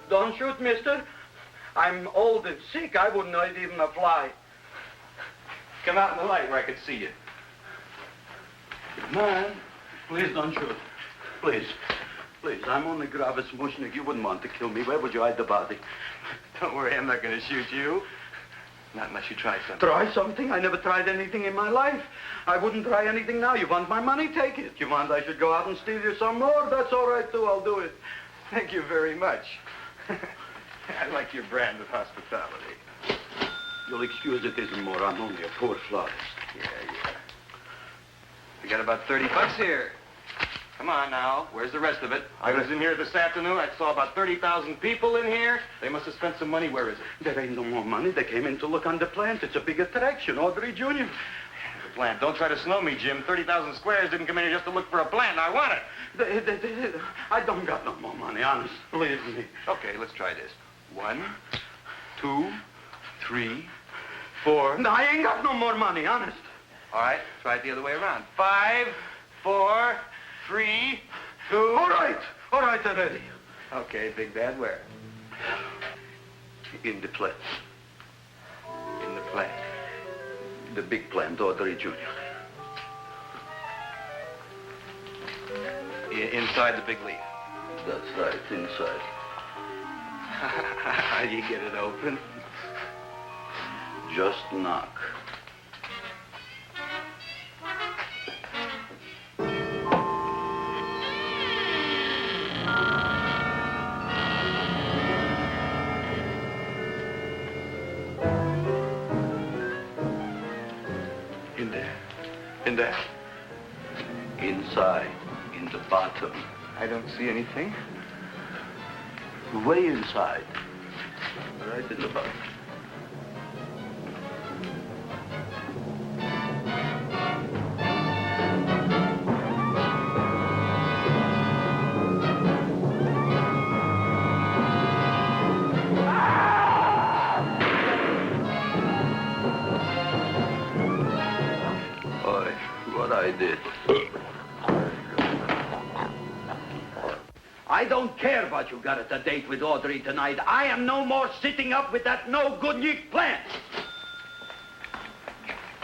Don't shoot, mister. I'm old and sick. I wouldn't hurt even a fly. Come out in the light where I can see you. Man, please don't shoot. Please. Please, I'm only Gravis Mushnik. You wouldn't want to kill me. Where would you hide the body? Don't worry, I'm not going to shoot you. Not unless you try something. Try something? I never tried anything in my life. I wouldn't try anything now. You want my money? Take it. You want I should go out and steal you some more? That's all right, too. I'll do it. Thank you very much. I like your brand of hospitality. You'll excuse it isn't more. I'm only a poor florist. Yeah. We got about $30 here. Come on now. Where's the rest of it? I was in here this afternoon. I saw about 30,000 people in here. They must have spent some money. Where is it? There ain't no more money. They came in to look on the plant. It's a big attraction. Audrey Jr. The plant. Don't try to snow me, Jim. 30,000 squares didn't come in here just to look for a plant. I want it. I don't got no more money, honest. Believe me. Okay, let's try this. 1, 2, 3, 4. No, I ain't got no more money, honest. All right, try it the other way around. 5, 4, 3, 2. All right already. Okay, big bad, where? In the plant. In the plant. The big plant, Audrey Jr. Inside the big leaf. That's right, inside. How do you get it open? Just knock. In there? Inside, in the bottom. I don't see anything. Way inside. Right in the bottom. I did. I don't care what you got at the date with Audrey tonight. I am no more sitting up with that no-good Nick plant.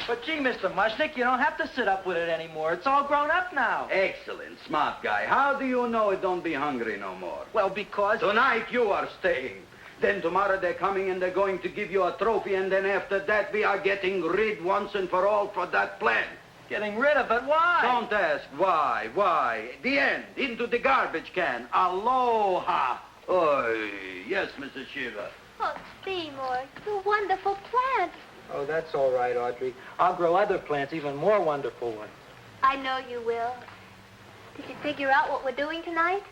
But gee, Mr. Mushnick, you don't have to sit up with it anymore. It's all grown up now. Excellent, smart guy. How do you know it don't be hungry no more? Well, because... Tonight you are staying. Then tomorrow they're coming and they're going to give you a trophy, and then after that we are getting rid once and for all for that plant. Getting rid of it? Why? Don't ask why. Why? The end. Into the garbage can. Aloha. Oy. Yes, Mrs. Shiva. Oh, Seymour, you wonderful plant. Oh, that's all right, Audrey. I'll grow other plants, even more wonderful ones. I know you will. Did you figure out what we're doing tonight?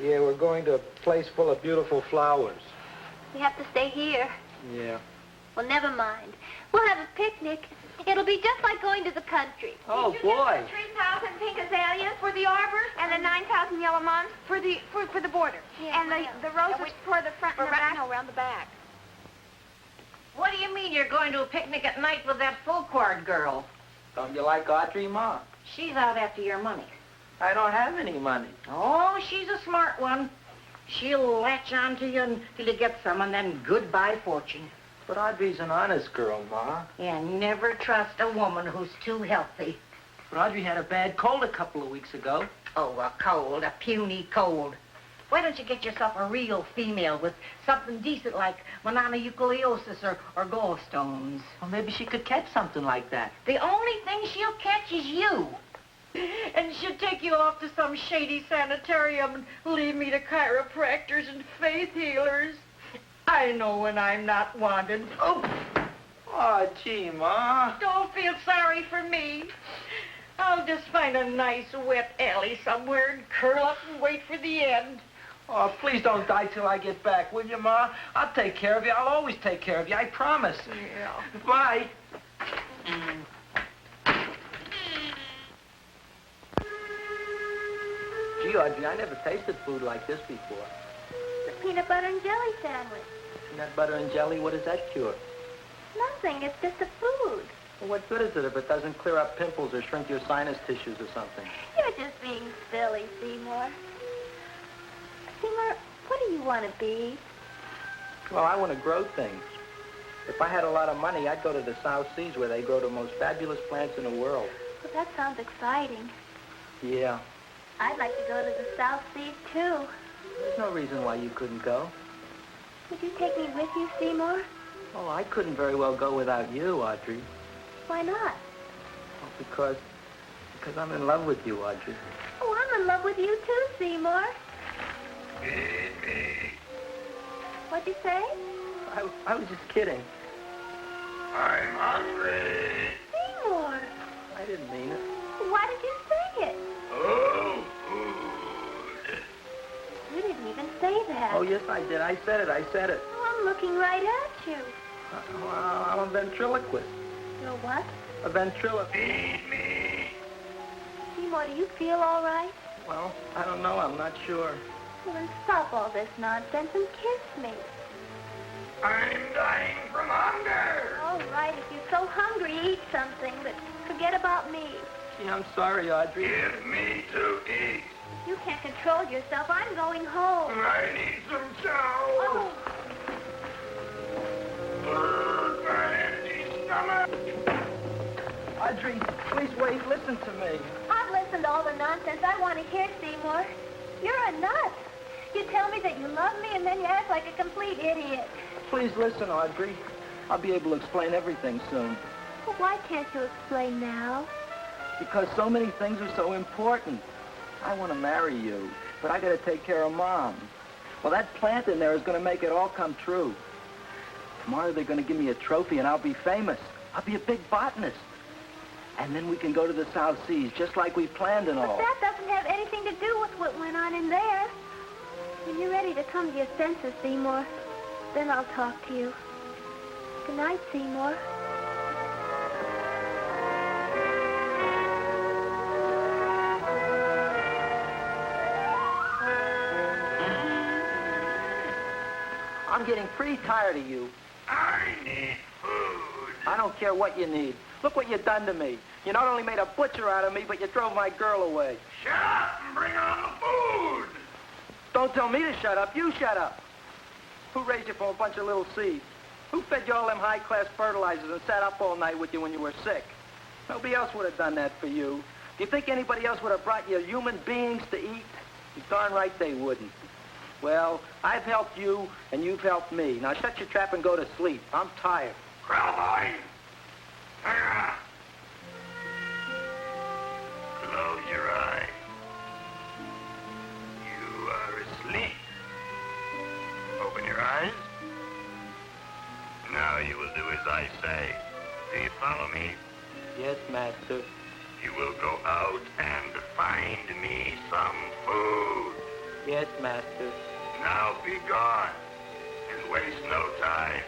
Yeah, we're going to a place full of beautiful flowers. We have to stay here. Yeah. Well, never mind. We'll have a picnic. It'll be just like going to the country. Oh, Did you boy. Get the 3,000 pink azaleas for the arbor and the 9,000 yellow mums for the border. Yeah, and the roses for the front and the back. No, around the back. What do you mean you're going to a picnic at night with that full-quart girl? Don't you like Audrey, Ma? She's out after your money. I don't have any money. Oh, she's a smart one. She'll latch on to you until you get some, and then goodbye fortune. But Audrey's an honest girl, Ma. And never trust a woman who's too healthy. But Audrey had a bad cold a couple of weeks ago. Oh, a cold, a puny cold. Why don't you get yourself a real female with something decent like mononucleosis or gallstones? Well, maybe she could catch something like that. The only thing she'll catch is you. And she'll take you off to some shady sanitarium and leave me to chiropractors and faith healers. I know when I'm not wanted. Oh, gee, Ma. Don't feel sorry for me. I'll just find a nice wet alley somewhere and curl up and wait for the end. Oh, please don't die till I get back, will you, Ma? I'll take care of you. I'll always take care of you. I promise. Yeah. Bye. Gee, Audrey, I never tasted food like this before. The peanut butter and jelly sandwich. Peanut butter and jelly, what does that cure? Nothing. It's just a food. Well, what good is it if it doesn't clear up pimples or shrink your sinus tissues or something? You're just being silly, Seymour. Seymour, what do you want to be? Well, I want to grow things. If I had a lot of money, I'd go to the South Seas where they grow the most fabulous plants in the world. Well, that sounds exciting. Yeah. I'd like to go to the South Seas, too. There's no reason why you couldn't go. Would you take me with you, Seymour? Oh, I couldn't very well go without you, Audrey. Why not? Well, because I'm in love with you, Audrey. Oh, I'm in love with you, too, Seymour. What'd you say? I was just kidding. I'm hungry. Seymour. I didn't mean it. Why did you say it? Oh, food. You didn't even say that. Oh, yes, I did. I said it. Oh, I'm looking right at you. Well, I'm a ventriloquist. You're what? A ventriloquist. Feed me. Seymour, do you feel all right? Well, I don't know. I'm not sure. Well, then stop all this nonsense and kiss me. I'm dying from hunger. All right, if you're so hungry, eat something, but forget about me. Gee, I'm sorry, Audrey. Give me to eat. You can't control yourself. I'm going home. I need some chow. Oh, My empty stomach. Audrey, please wait. Listen to me. I've listened to all the nonsense I want to hear, Seymour. You're a nut. You tell me that you love me, and then you act like a complete idiot. Please listen, Audrey. I'll be able to explain everything soon. Well, why can't you explain now? Because so many things are so important. I want to marry you, but I got to take care of Mom. Well, that plant in there is going to make it all come true. Tomorrow they're going to give me a trophy, and I'll be famous. I'll be a big botanist. And then we can go to the South Seas, just like we planned and all. But that doesn't have anything to do with what went on in there. When you're ready to come to your senses, Seymour, then I'll talk to you. Good night, Seymour. I'm getting pretty tired of you. I need food. I don't care what you need. Look what you've done to me. You not only made a butcher out of me, but you drove my girl away. Shut up and bring on the food. Don't tell me to shut up. You shut up. Who raised you from a bunch of little seeds? Who fed you all them high-class fertilizers and sat up all night with you when you were sick? Nobody else would have done that for you. Do you think anybody else would have brought you human beings to eat? You're darn right they wouldn't. Well, I've helped you, and you've helped me. Now shut your trap and go to sleep. I'm tired. Krelboin. Close your eyes. You are asleep. Open your eyes. Now you will do as I say. Do you follow me? Yes, Master. You will go out and find me Some food. Yes, master. Now be gone and waste no time.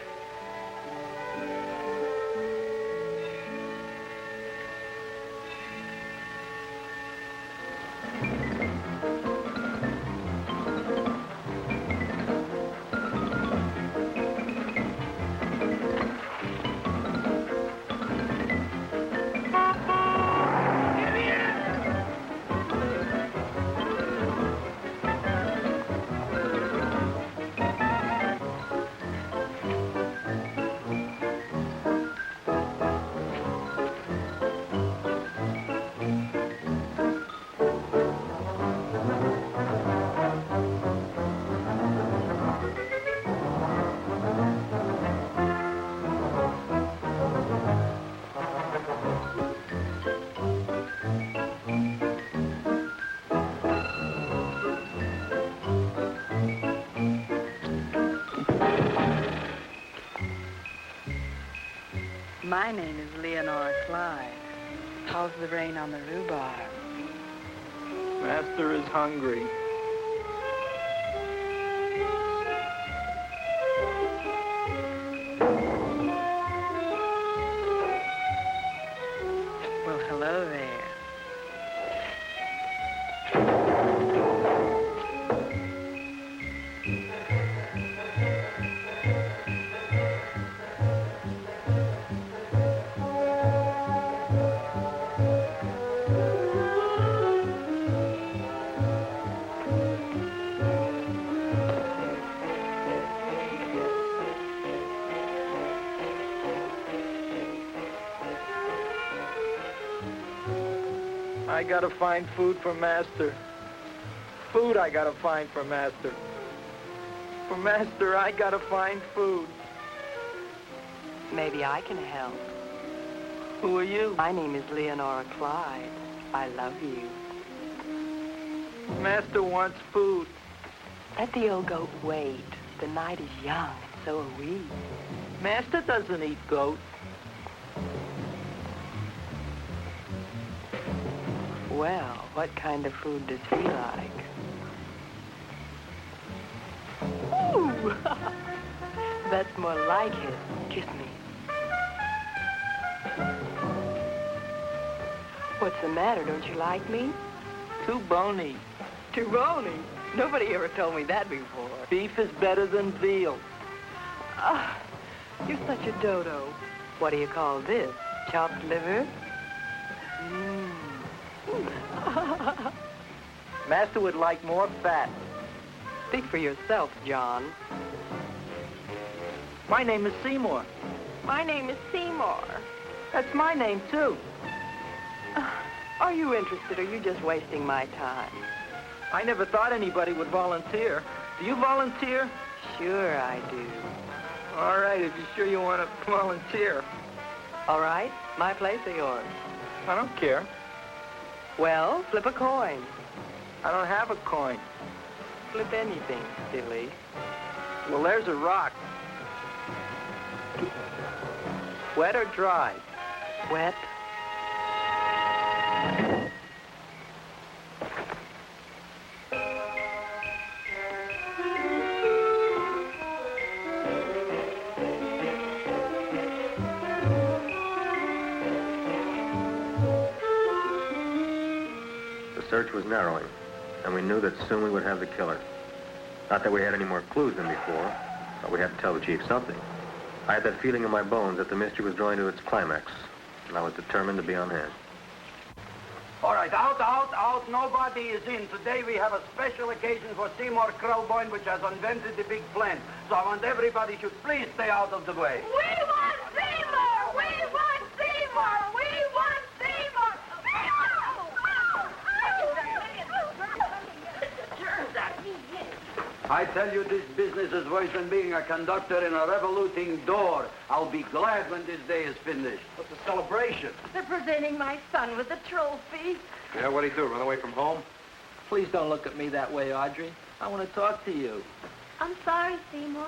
My name is Leonora Clyde. How's the rain on the rhubarb? Master is hungry. Well, hello there. I gotta find food for Master. Food I gotta find for Master. For Master, I gotta find food. Maybe I can help. Who are you? My name is Leonora Clyde. I love you. Master wants food. Let the old goat wait. The night is young, and so are we. Master doesn't eat goat. Well, what kind of food does he like? Ooh! That's more like it. Kiss me. What's the matter? Don't you like me? Too bony. Too bony? Nobody ever told me that before. Beef is better than veal. Ah, you're such a dodo. What do you call this? Chopped liver? Master would like more fat. Speak for yourself, John. My name is Seymour. My name is Seymour. That's my name, too. Are you interested, or are you just wasting my time? I never thought anybody would volunteer. Do you volunteer? Sure I do. All right, if you're sure you want to volunteer. All right, my place or yours? I don't care. Well, flip a coin. I don't have a coin. Flip anything, silly. Well, there's a rock. Wet or dry? Wet. The search was narrowing, and we knew that soon we would have the killer. Not that we had any more clues than before, but we had to tell the chief something. I had that feeling in my bones that the mystery was drawing to its climax, and I was determined to be on hand. All right, out. Nobody is in. Today we have a special occasion for Seymour Krelboin, which has invented the big plan. So I want everybody should please stay out of the way. We want Seymour! We want Seymour! We want Seymour! I tell you, this business is worse than being a conductor in a revoluting door. I'll be glad when this day is finished. What's the celebration? They're presenting my son with a trophy. Yeah, what'd he do, run away from home? Please don't look at me that way, Audrey. I want to talk to you. I'm sorry, Seymour.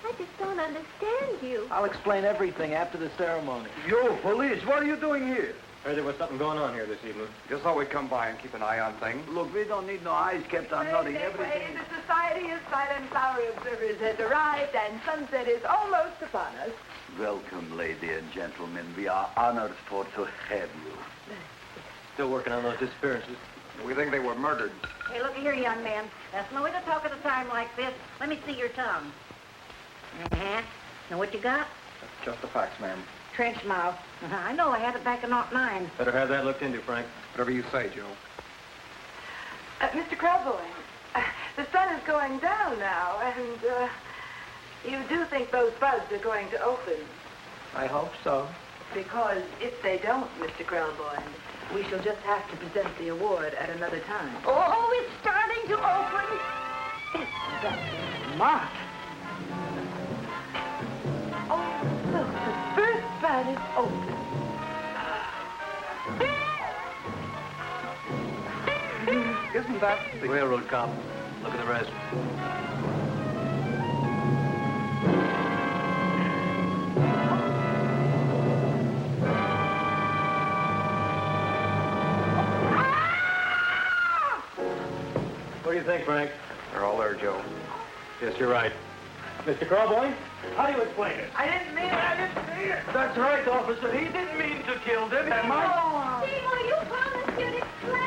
I just don't understand you. I'll explain everything after the ceremony. You, police, what are you doing here? Heard there was something going on here this evening. Just thought we'd come by and keep an eye on things. Look, we don't need no eyes kept on nothing. Everything. The Society of Silent Flower Observers has arrived, and sunset is almost upon us. Welcome, lady and gentlemen. We are honored for to have you. Still working on those disappearances. We think they were murdered. Hey, look here, young man. That's no way to talk at a time like this. Let me see your tongue. Uh-huh. Know what you got? Just the facts, ma'am. Trench mouth. I know. I had it back in '09. Better have that looked into, Frank. Whatever you say, Joe. Mr. Krelboin, the sun is going down now, and you do think those buds are going to open? I hope so. Because if they don't, Mr. Krelboin, we shall just have to present the award at another time. Oh, it's starting to open. That's smart. Oh, look, the first bud is open. Isn't that the Railroad cop. Look at the rest. What do you think, Frank? They're all there, Joe. Yes, you're right. Mr. Krelboin, how do you explain it? I didn't mean it. That's right, officer. He didn't mean to kill them. Seymour, you promised you'd explain.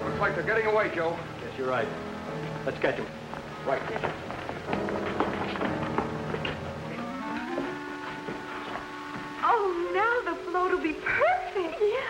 Looks like they're getting away, Joe. Yes, you're right. Let's catch him. Right. Oh, now the float will be perfect. Yeah.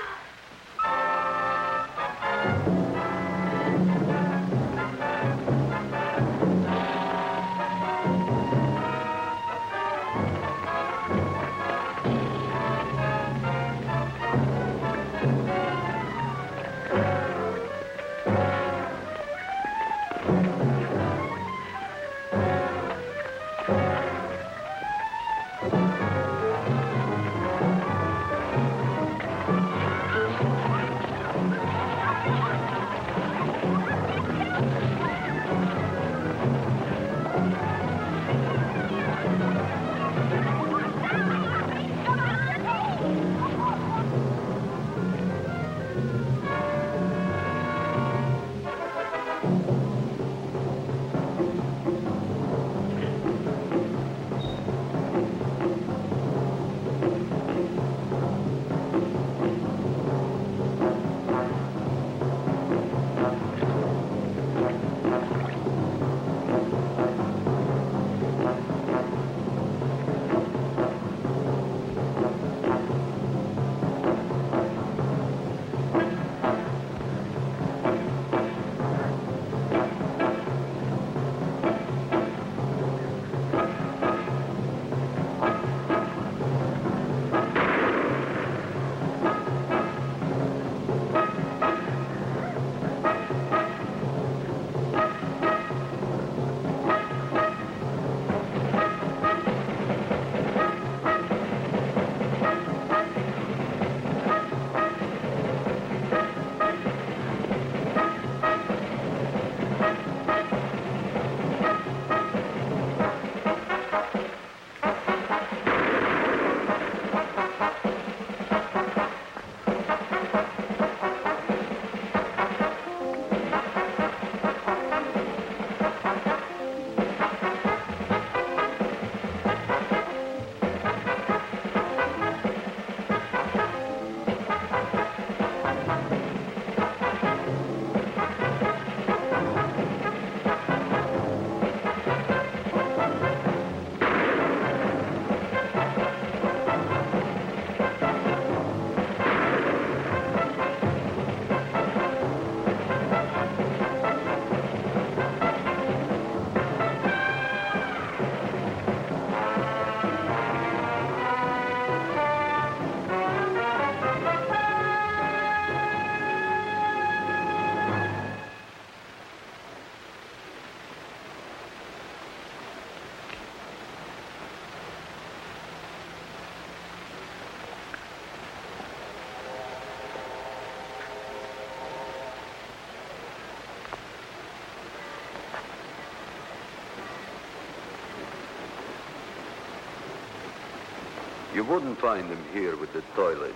You wouldn't find them here with the toilets.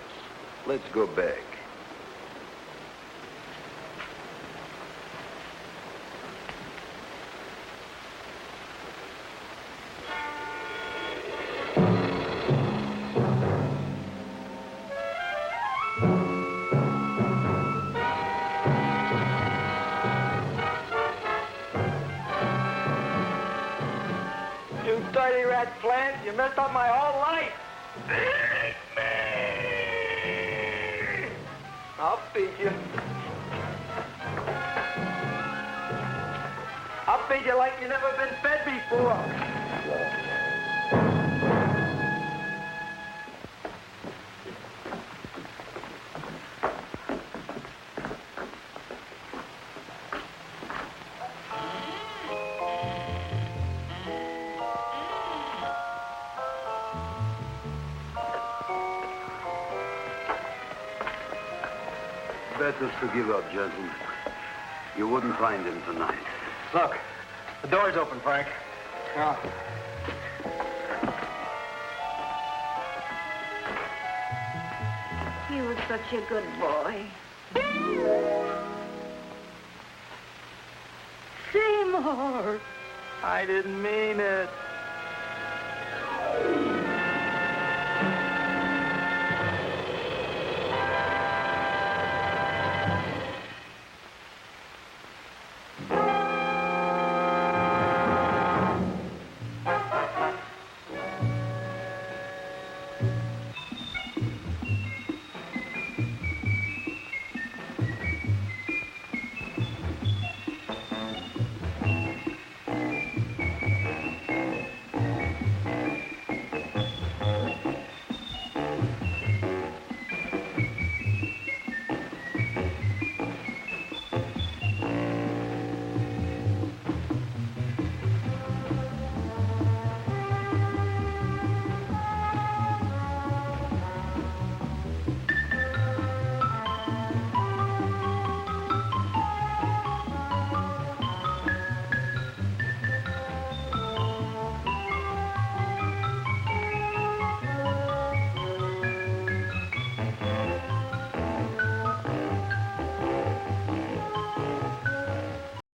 Let's go back. You dirty rat plant, you messed up my whole life. I'll feed you. I'll feed you like you never been fed before. Better to give up, gentlemen. You wouldn't find him tonight. Look, the door's open, Frank. Now, He was such a good boy. Seymour! I didn't mean it.